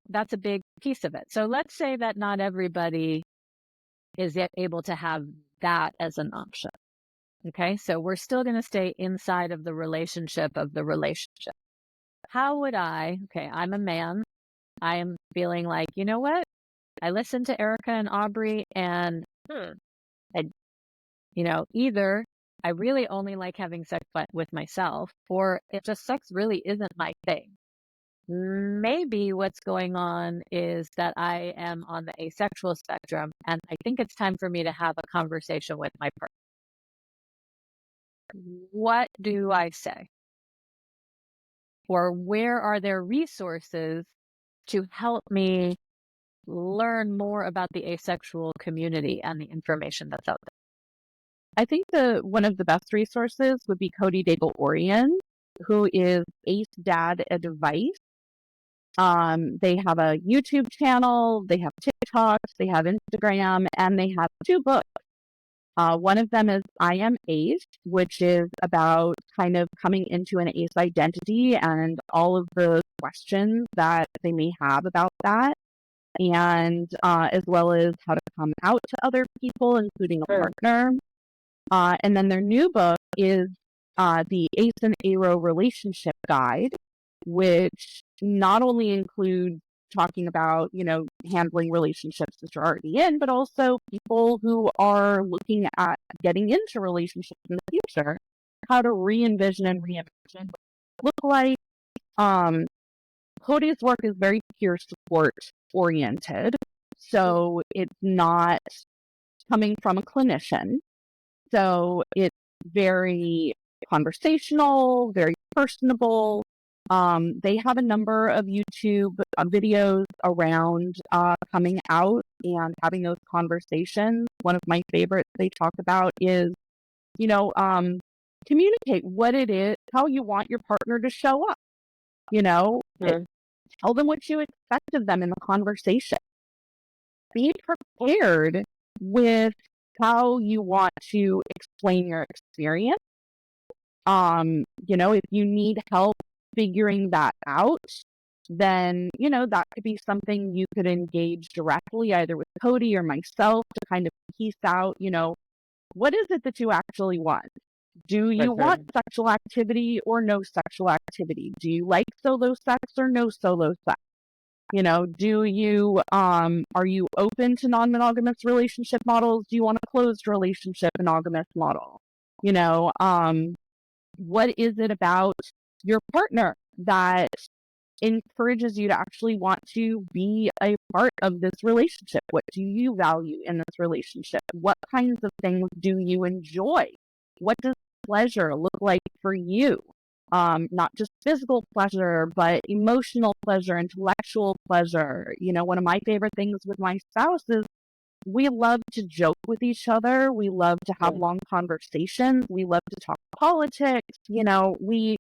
that's a big piece of it. So let's say that not everybody is yet able to have that as an option. Okay. So we're still going to stay inside of the relationship How would I'm a man. I am feeling like, you know what? I listened to Erica and Aubri and, I, either I really only like having sex with myself, or it just sex really isn't my thing. Maybe what's going on is that I am on the asexual spectrum, and I think it's time for me to have a conversation with my partner. What do I say? Or where are there resources to help me learn more about the asexual community and the information that's out there? I think one of the best resources would be Cody Daigle-Orion, who is Ace Dad Advice. They have a YouTube channel, they have TikToks, they have Instagram, and they have 2 books. One of them is I Am Ace, which is about kind of coming into an ace identity and all of the questions that they may have about that, and as well as how to come out to other people, including a partner. And then their new book is the Ace and Aro Relationship Guide, which not only includes talking about, handling relationships that you're already in, but also people who are looking at getting into relationships in the future, how to re-envision and reimagine what it look like. Cody's work is very peer support oriented, so it's not coming from a clinician. So it's very conversational, very personable. They have a number of YouTube videos around coming out and having those conversations. One of my favorites they talk about is, communicate what it is, how you want your partner to show up. Tell them what you expect of them in the conversation. Be prepared with how you want to explain your experience. If you need help figuring that out, then, that could be something you could engage directly either with Cody or myself to kind of piece out, what is it that you actually want? Do you want sexual activity or no sexual activity? Do you like solo sex or no solo sex? Do you, are you open to non-monogamous relationship models? Do you want a closed relationship monogamous model? What is it about your partner that encourages you to actually want to be a part of this relationship? What do you value in this relationship? What kinds of things do you enjoy? What does pleasure look like for you? Not just physical pleasure, but emotional pleasure, intellectual pleasure. One of my favorite things with my spouse is we love to joke with each other. We love to have long conversations. We love to talk politics. We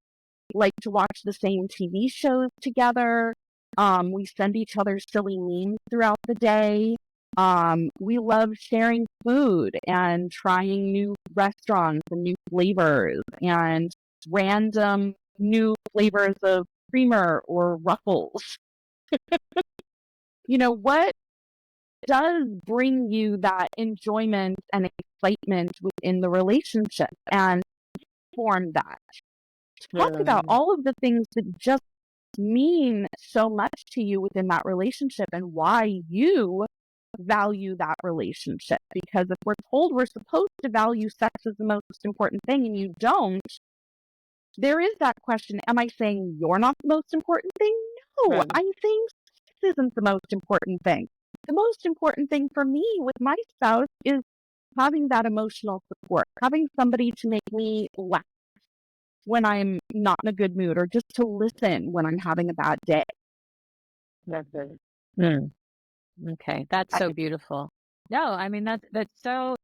like to watch the same TV shows together. We send each other silly memes throughout the day. We love sharing food and trying new restaurants and new flavors and random new flavors of creamer or Ruffles. What does bring you that enjoyment and excitement within the relationship, and form that. Talk about all of the things that just mean so much to you within that relationship and why you value that relationship. Because if we're told we're supposed to value sex as the most important thing and you don't, there is that question, am I saying you're not the most important thing? No, I'm saying sex isn't the most important thing. The most important thing for me with my spouse is having that emotional support, having somebody to make me laugh when I'm not in a good mood, or just to listen when I'm having a bad day. Okay, that's so beautiful. No, I mean, that's so,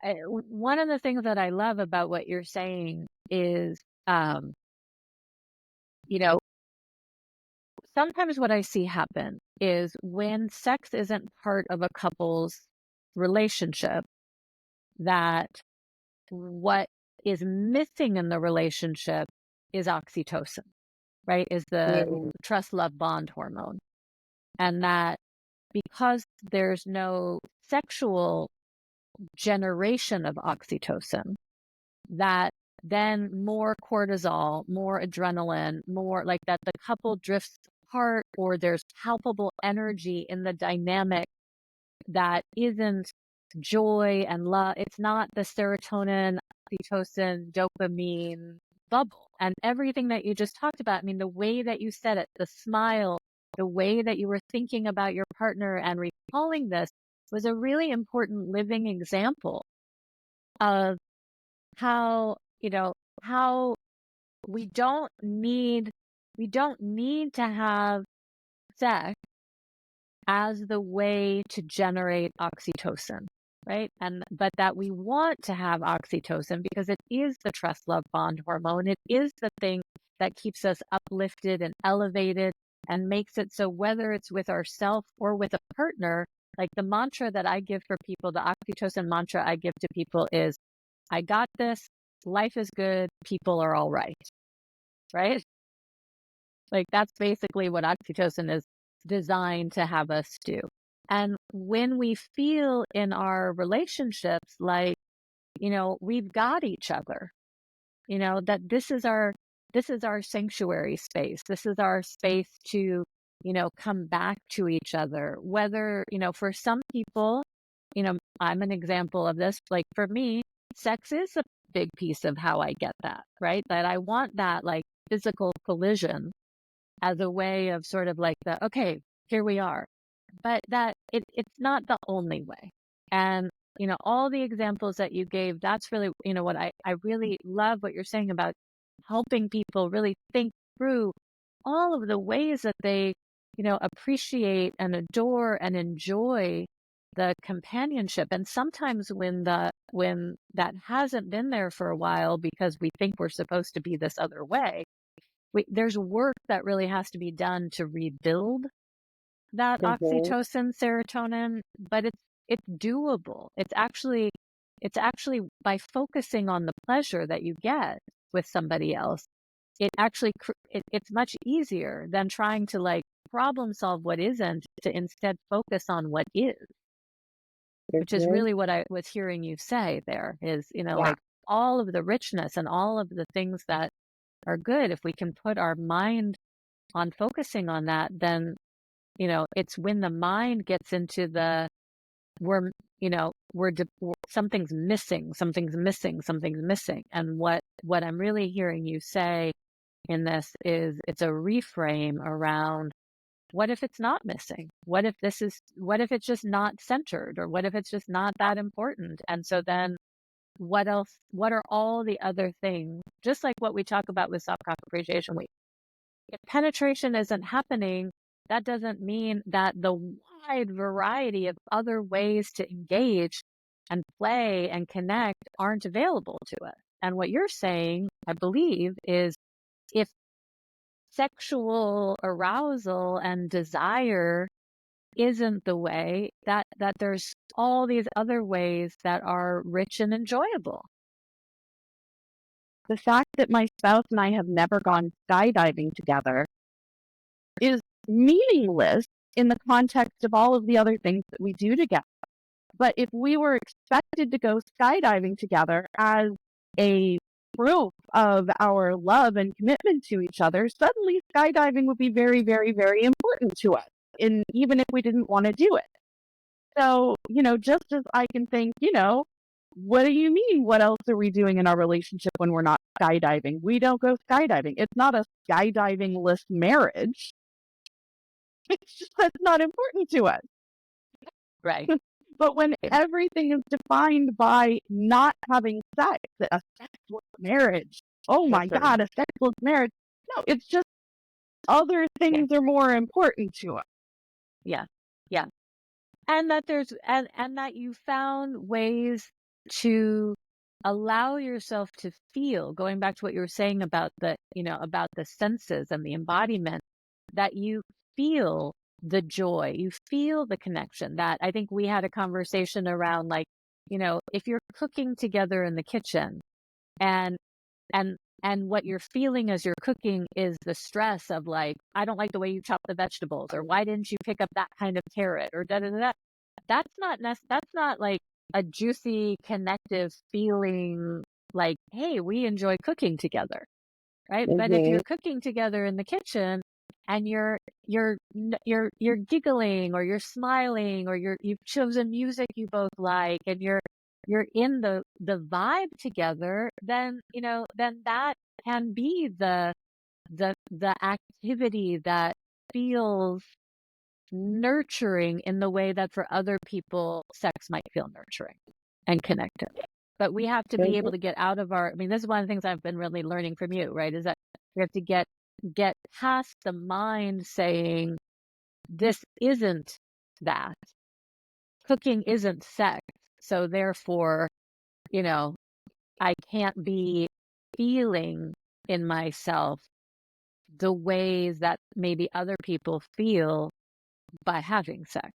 one of the things that I love about what you're saying is um, you know, sometimes what I see happen is when sex isn't part of a couple's relationship, that what is missing in the relationship is oxytocin, right? Is the Mm, trust, love, bond hormone. And that because there's no sexual generation of oxytocin, that then more cortisol, more adrenaline, more like that the couple drifts apart, or there's palpable energy in the dynamic that isn't joy and love. It's not the serotonin, oxytocin, dopamine bubble. And everything that you just talked about, I mean, the way that you said it, the smile, the way that you were thinking about your partner and recalling this was a really important living example of how, how we don't need to have sex as the way to generate oxytocin, right? And but that we want to have oxytocin because it is the trust, love, bond hormone. It is the thing that keeps us uplifted and elevated and makes it so whether it's with ourselves or with a partner, like the mantra that I give for people, the oxytocin mantra I give to people is, I got this, life is good, people are all right? Like that's basically what oxytocin is designed to have us do. And when we feel in our relationships like, we've got each other, that this is our sanctuary space. This is our space to, come back to each other. Whether, for some people, I'm an example of this. Like for me, sex is a big piece of how I get that, right? That I want that like physical collision as a way of sort of like okay, here we are. But that it's not the only way. And, all the examples that you gave, that's really, what I really love what you're saying about helping people really think through all of the ways that they, appreciate and adore and enjoy the companionship. And sometimes when that hasn't been there for a while because we think we're supposed to be this other way, there's work that really has to be done to rebuild that mhm. oxytocin, serotonin, but it's doable. It's actually by focusing on the pleasure that you get with somebody else, it actually it's much easier than trying to like problem solve what isn't, to instead focus on what is, which is Mhm. really what I was hearing you say there is, Yeah, like all of the richness and all of the things that are good. If we can put our mind on focusing on that, then it's when the mind gets into the we're something's missing, and what I'm really hearing you say in this is it's a reframe around, what if it's not missing, what if it's just not centered, or what if it's just not that important, and so then what else, what are all the other things, just like what we talk about with soft cock appreciation week. If penetration isn't happening, that doesn't mean that the wide variety of other ways to engage and play and connect aren't available to us. And what you're saying, I believe, is if sexual arousal and desire isn't the way, that there's all these other ways that are rich and enjoyable. the fact that my spouse and I have never gone skydiving together is meaningless in the context of all of the other things that we do together. But if we were expected to go skydiving together as a proof of our love and commitment to each other, suddenly skydiving would be very, very, very important to us, even if we didn't want to do it. So, just as I can think, what do you mean? What else are we doing in our relationship when we're not skydiving? We don't go skydiving. It's not a skydiving list marriage. It's just that's not important to us. Right. But when everything is defined by not having sex, a sexless marriage, oh my God, a sexless marriage. No, it's just other Yeah. things are more important to us. Yeah. Yeah. And that there's and that you found ways to allow yourself to feel, going back to what you were saying about about the senses and the embodiment, that you feel the joy, you feel the connection. That I think we had a conversation around, like, if you're cooking together in the kitchen, and and and what you're feeling as you're cooking is the stress of, like, I don't like the way you chop the vegetables, or why didn't you pick up that kind of carrot, or da da da. That's not like a juicy connective feeling, like, hey, we enjoy cooking together, right? But if you're cooking together in the kitchen, and you're giggling, or you're smiling, or you've chosen music you both like, and you're in the vibe together, then then that can be the activity that feels nurturing in the way that for other people sex might feel nurturing and connected. But we have to be able to get out of our, I mean, this is one of the things I've been really learning from you, right? Is that we have to get past the mind saying, this isn't that. Cooking isn't sex. So therefore, I can't be feeling in myself the ways that maybe other people feel by having sex.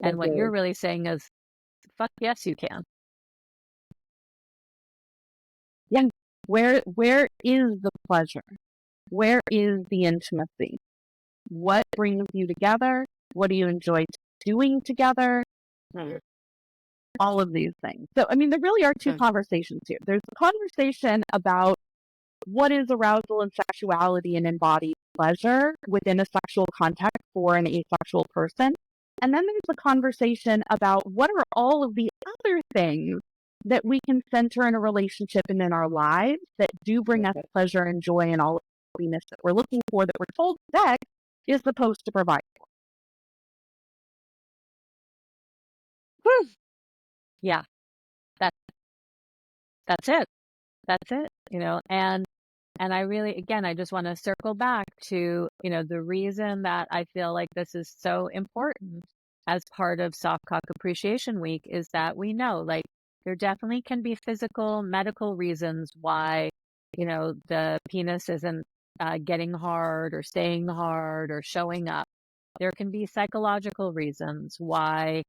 And what you're really saying is, fuck yes, you can. Yeah. Where is the pleasure? Where is the intimacy? What brings you together? What do you enjoy doing together? All of these things. So, I mean, there really are two conversations here. There's a conversation about what is arousal and sexuality and embodied pleasure within a sexual context for an asexual person. And then there's a conversation about what are all of the other things that we can center in a relationship and in our lives that do bring us pleasure and joy and all of the happiness that we're looking for, that we're told sex is supposed to provide. Yeah, that's it. That's it. And I really, again, I just want to circle back to, the reason that I feel like this is so important as part of Soft Cock Appreciation Week is that we know, like, there definitely can be physical, medical reasons why, the penis isn't getting hard or staying hard or showing up. There can be psychological reasons why,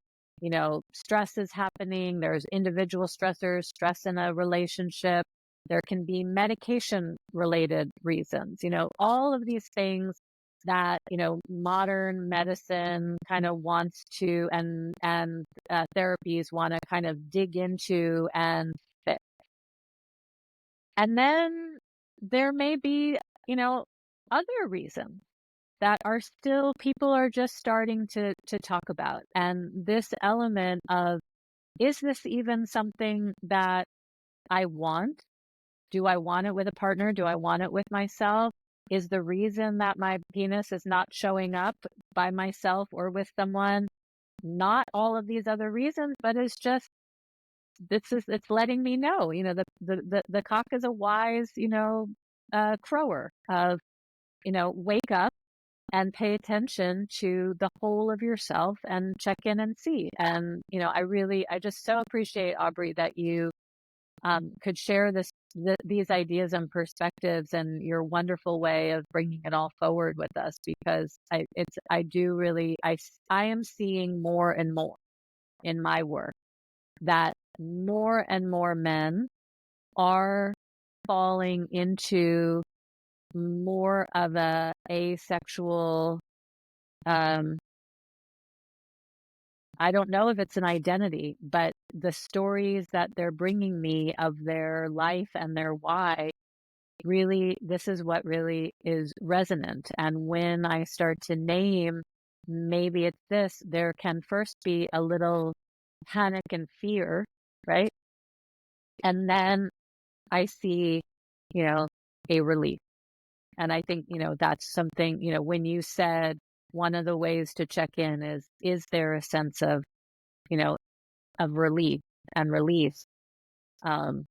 stress is happening. There's individual stressors, stress in a relationship. There can be medication related reasons, all of these things that, modern medicine kind of wants to, and therapies want to kind of dig into and fix. And then there may be, other reasons that are still, people are just starting to talk about. And this element of, is this even something that I want? Do I want it with a partner? Do I want it with myself? Is the reason that my penis is not showing up by myself or with someone not all of these other reasons, but it's just, it's letting me know, the cock is a wise, crower of, wake up and pay attention to the whole of yourself and check in and see. And, I just so appreciate, Aubri, that you could share these ideas and perspectives, and your wonderful way of bringing it all forward with us, because I am seeing more and more in my work that more and more men are falling into more of a asexual, I don't know if it's an identity, but the stories that they're bringing me of their life and their why, really, this is what really is resonant. And when I start to name, maybe it's this, there can first be a little panic and fear, right? And then I see, a relief. And I think, that's something, when you said one of the ways to check in is there a sense of, of relief and release? I'm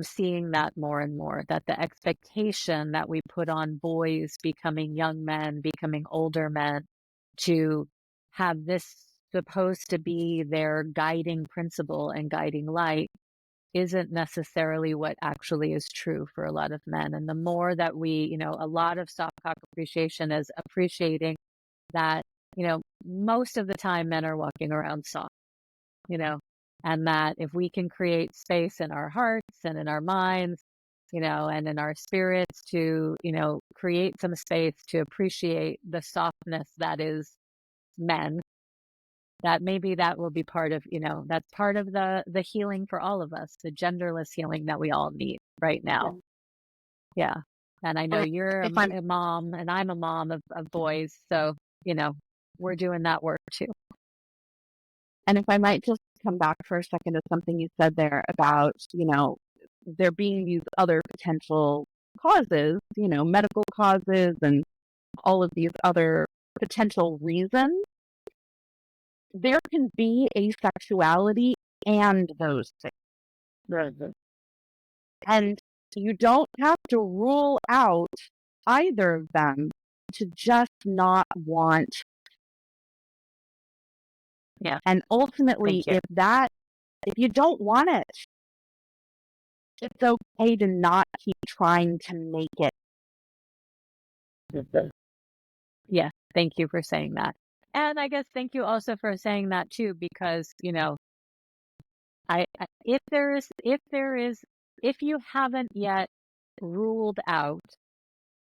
seeing that more and more, that the expectation that we put on boys becoming young men, becoming older men, to have this supposed to be their guiding principle and guiding light, isn't necessarily what actually is true for a lot of men. And the more that we, a lot of soft cock appreciation is appreciating that, most of the time men are walking around soft, and that if we can create space in our hearts and in our minds, and in our spirits to, create some space to appreciate the softness that is men, that maybe that will be part of, that's part of the healing for all of us, the genderless healing that we all need right now. Yeah. And I know you're a mom and I'm a mom of boys. So, we're doing that work too. And if I might just come back for a second to something you said there about, there being these other potential causes, medical causes and all of these other potential reasons, there can be asexuality and those things. And you don't have to rule out either of them to just not want. Yeah. And ultimately, if you don't want it, it's okay to not keep trying to make it. Yeah. Thank you for saying that. And I guess thank you also for saying that too, because, if you haven't yet ruled out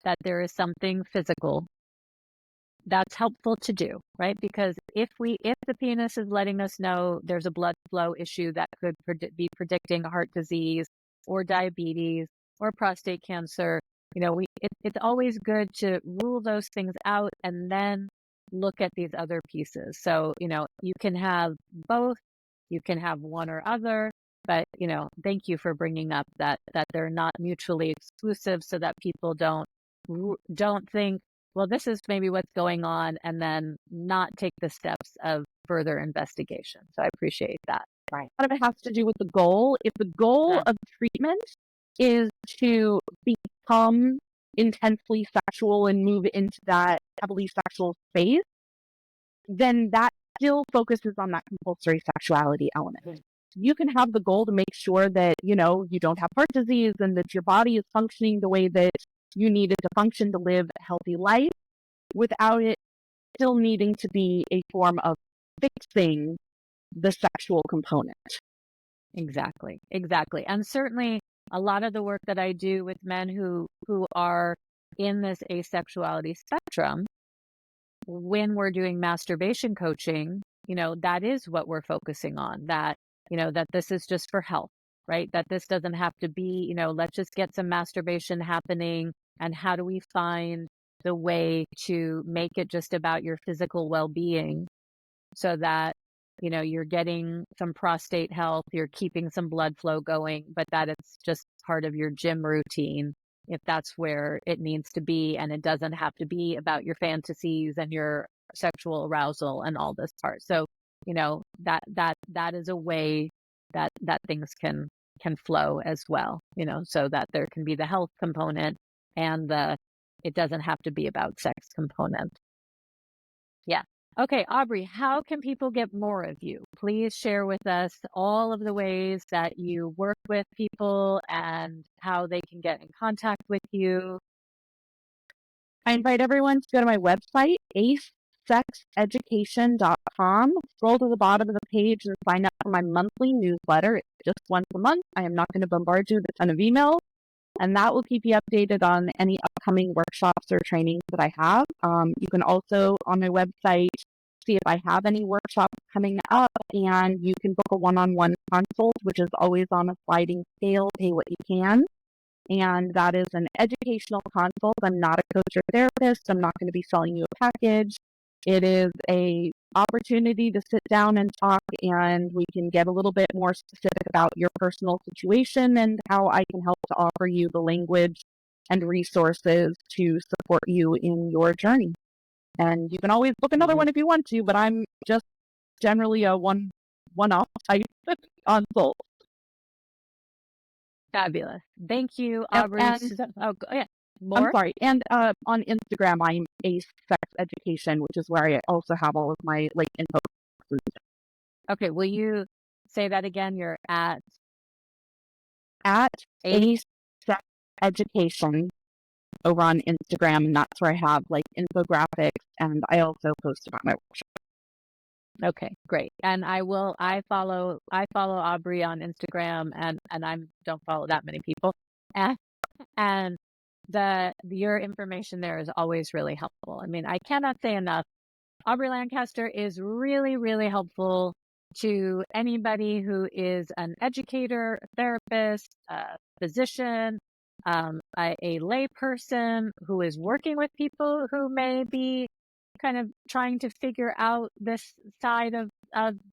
that there is something physical, that's helpful to do, right? Because if the penis is letting us know there's a blood flow issue that could be predicting heart disease or diabetes or prostate cancer, it's always good to rule those things out and then look at these other pieces. So, you can have both, you can have one or other, but, thank you for bringing up that they're not mutually exclusive so that people don't think, well, this is maybe what's going on, and then not take the steps of further investigation. So I appreciate that. Right. A lot of it has to do with the goal. If the goal of treatment is to become intensely sexual and move into that heavily sexual space, then that still focuses on that compulsory sexuality element. You can have the goal to make sure that, you don't have heart disease and that your body is functioning the way that you need it to function to live a healthy life without it still needing to be a form of fixing the sexual component. Exactly. And certainly a lot of the work that I do with men who are in this asexuality spectrum, when we're doing masturbation coaching, that is what we're focusing on, that, that this is just for health, right? That this doesn't have to be, let's just get some masturbation happening. And how do we find the way to make it just about your physical well-being so that, you're getting some prostate health, you're keeping some blood flow going, but that it's just part of your gym routine if that's where it needs to be. And it doesn't have to be about your fantasies and your sexual arousal and all this part. So, that is a way that things can flow as well, so that there can be the health component and it doesn't have to be about sex component. Yeah. Okay, Aubri, how can people get more of you? Please share with us all of the ways that you work with people and how they can get in contact with you. I invite everyone to go to my website, ASSECT Scroll to the bottom of the page and sign up for my monthly newsletter. It's just once a month. I am not going to bombard you with a ton of emails, and that will keep you updated on any upcoming workshops or trainings that I have. You can also, on my website, see if I have any workshops coming up, and you can book a one-on-one consult, which is always on a sliding scale, pay what you can. And that is an educational consult. I'm not a coach or therapist. I'm not going to be selling you a package. It is an opportunity to sit down and talk, and we can get a little bit more specific about your personal situation and how I can help to offer you the language and resources to support you in your journey. And you can always book another one if you want to, but I'm just generally a one-off type consult. Fabulous. Thank you, Aubri. Yeah. More? I'm sorry. And on Instagram, I'm Acesexeducation, which is where I also have all of my info. Okay. Will you say that again? You're at at A- ASSECT Education over on Instagram, and that's where I have like infographics, and I also post about my workshop. Okay, great. And I follow Aubri on Instagram, and I don't follow that many people. And and your information there is always really helpful. I mean, I cannot say enough. Aubri Lancaster is really, really helpful to anybody who is an educator, a therapist, a physician, a lay person who is working with people who may be kind of trying to figure out this side of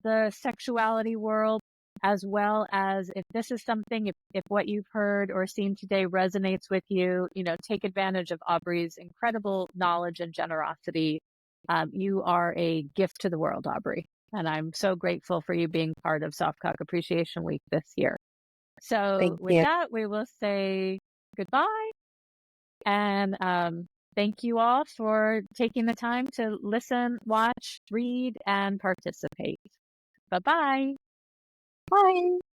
the sexuality world, as well as if this is something, if what you've heard or seen today resonates with you, take advantage of Aubri's incredible knowledge and generosity. You are a gift to the world, Aubri. And I'm so grateful for you being part of Soft Cock Appreciation Week this year. So Thank with you. that, we will say goodbye. And thank you all for taking the time to listen, watch, read, and participate. Bye-bye. Bye.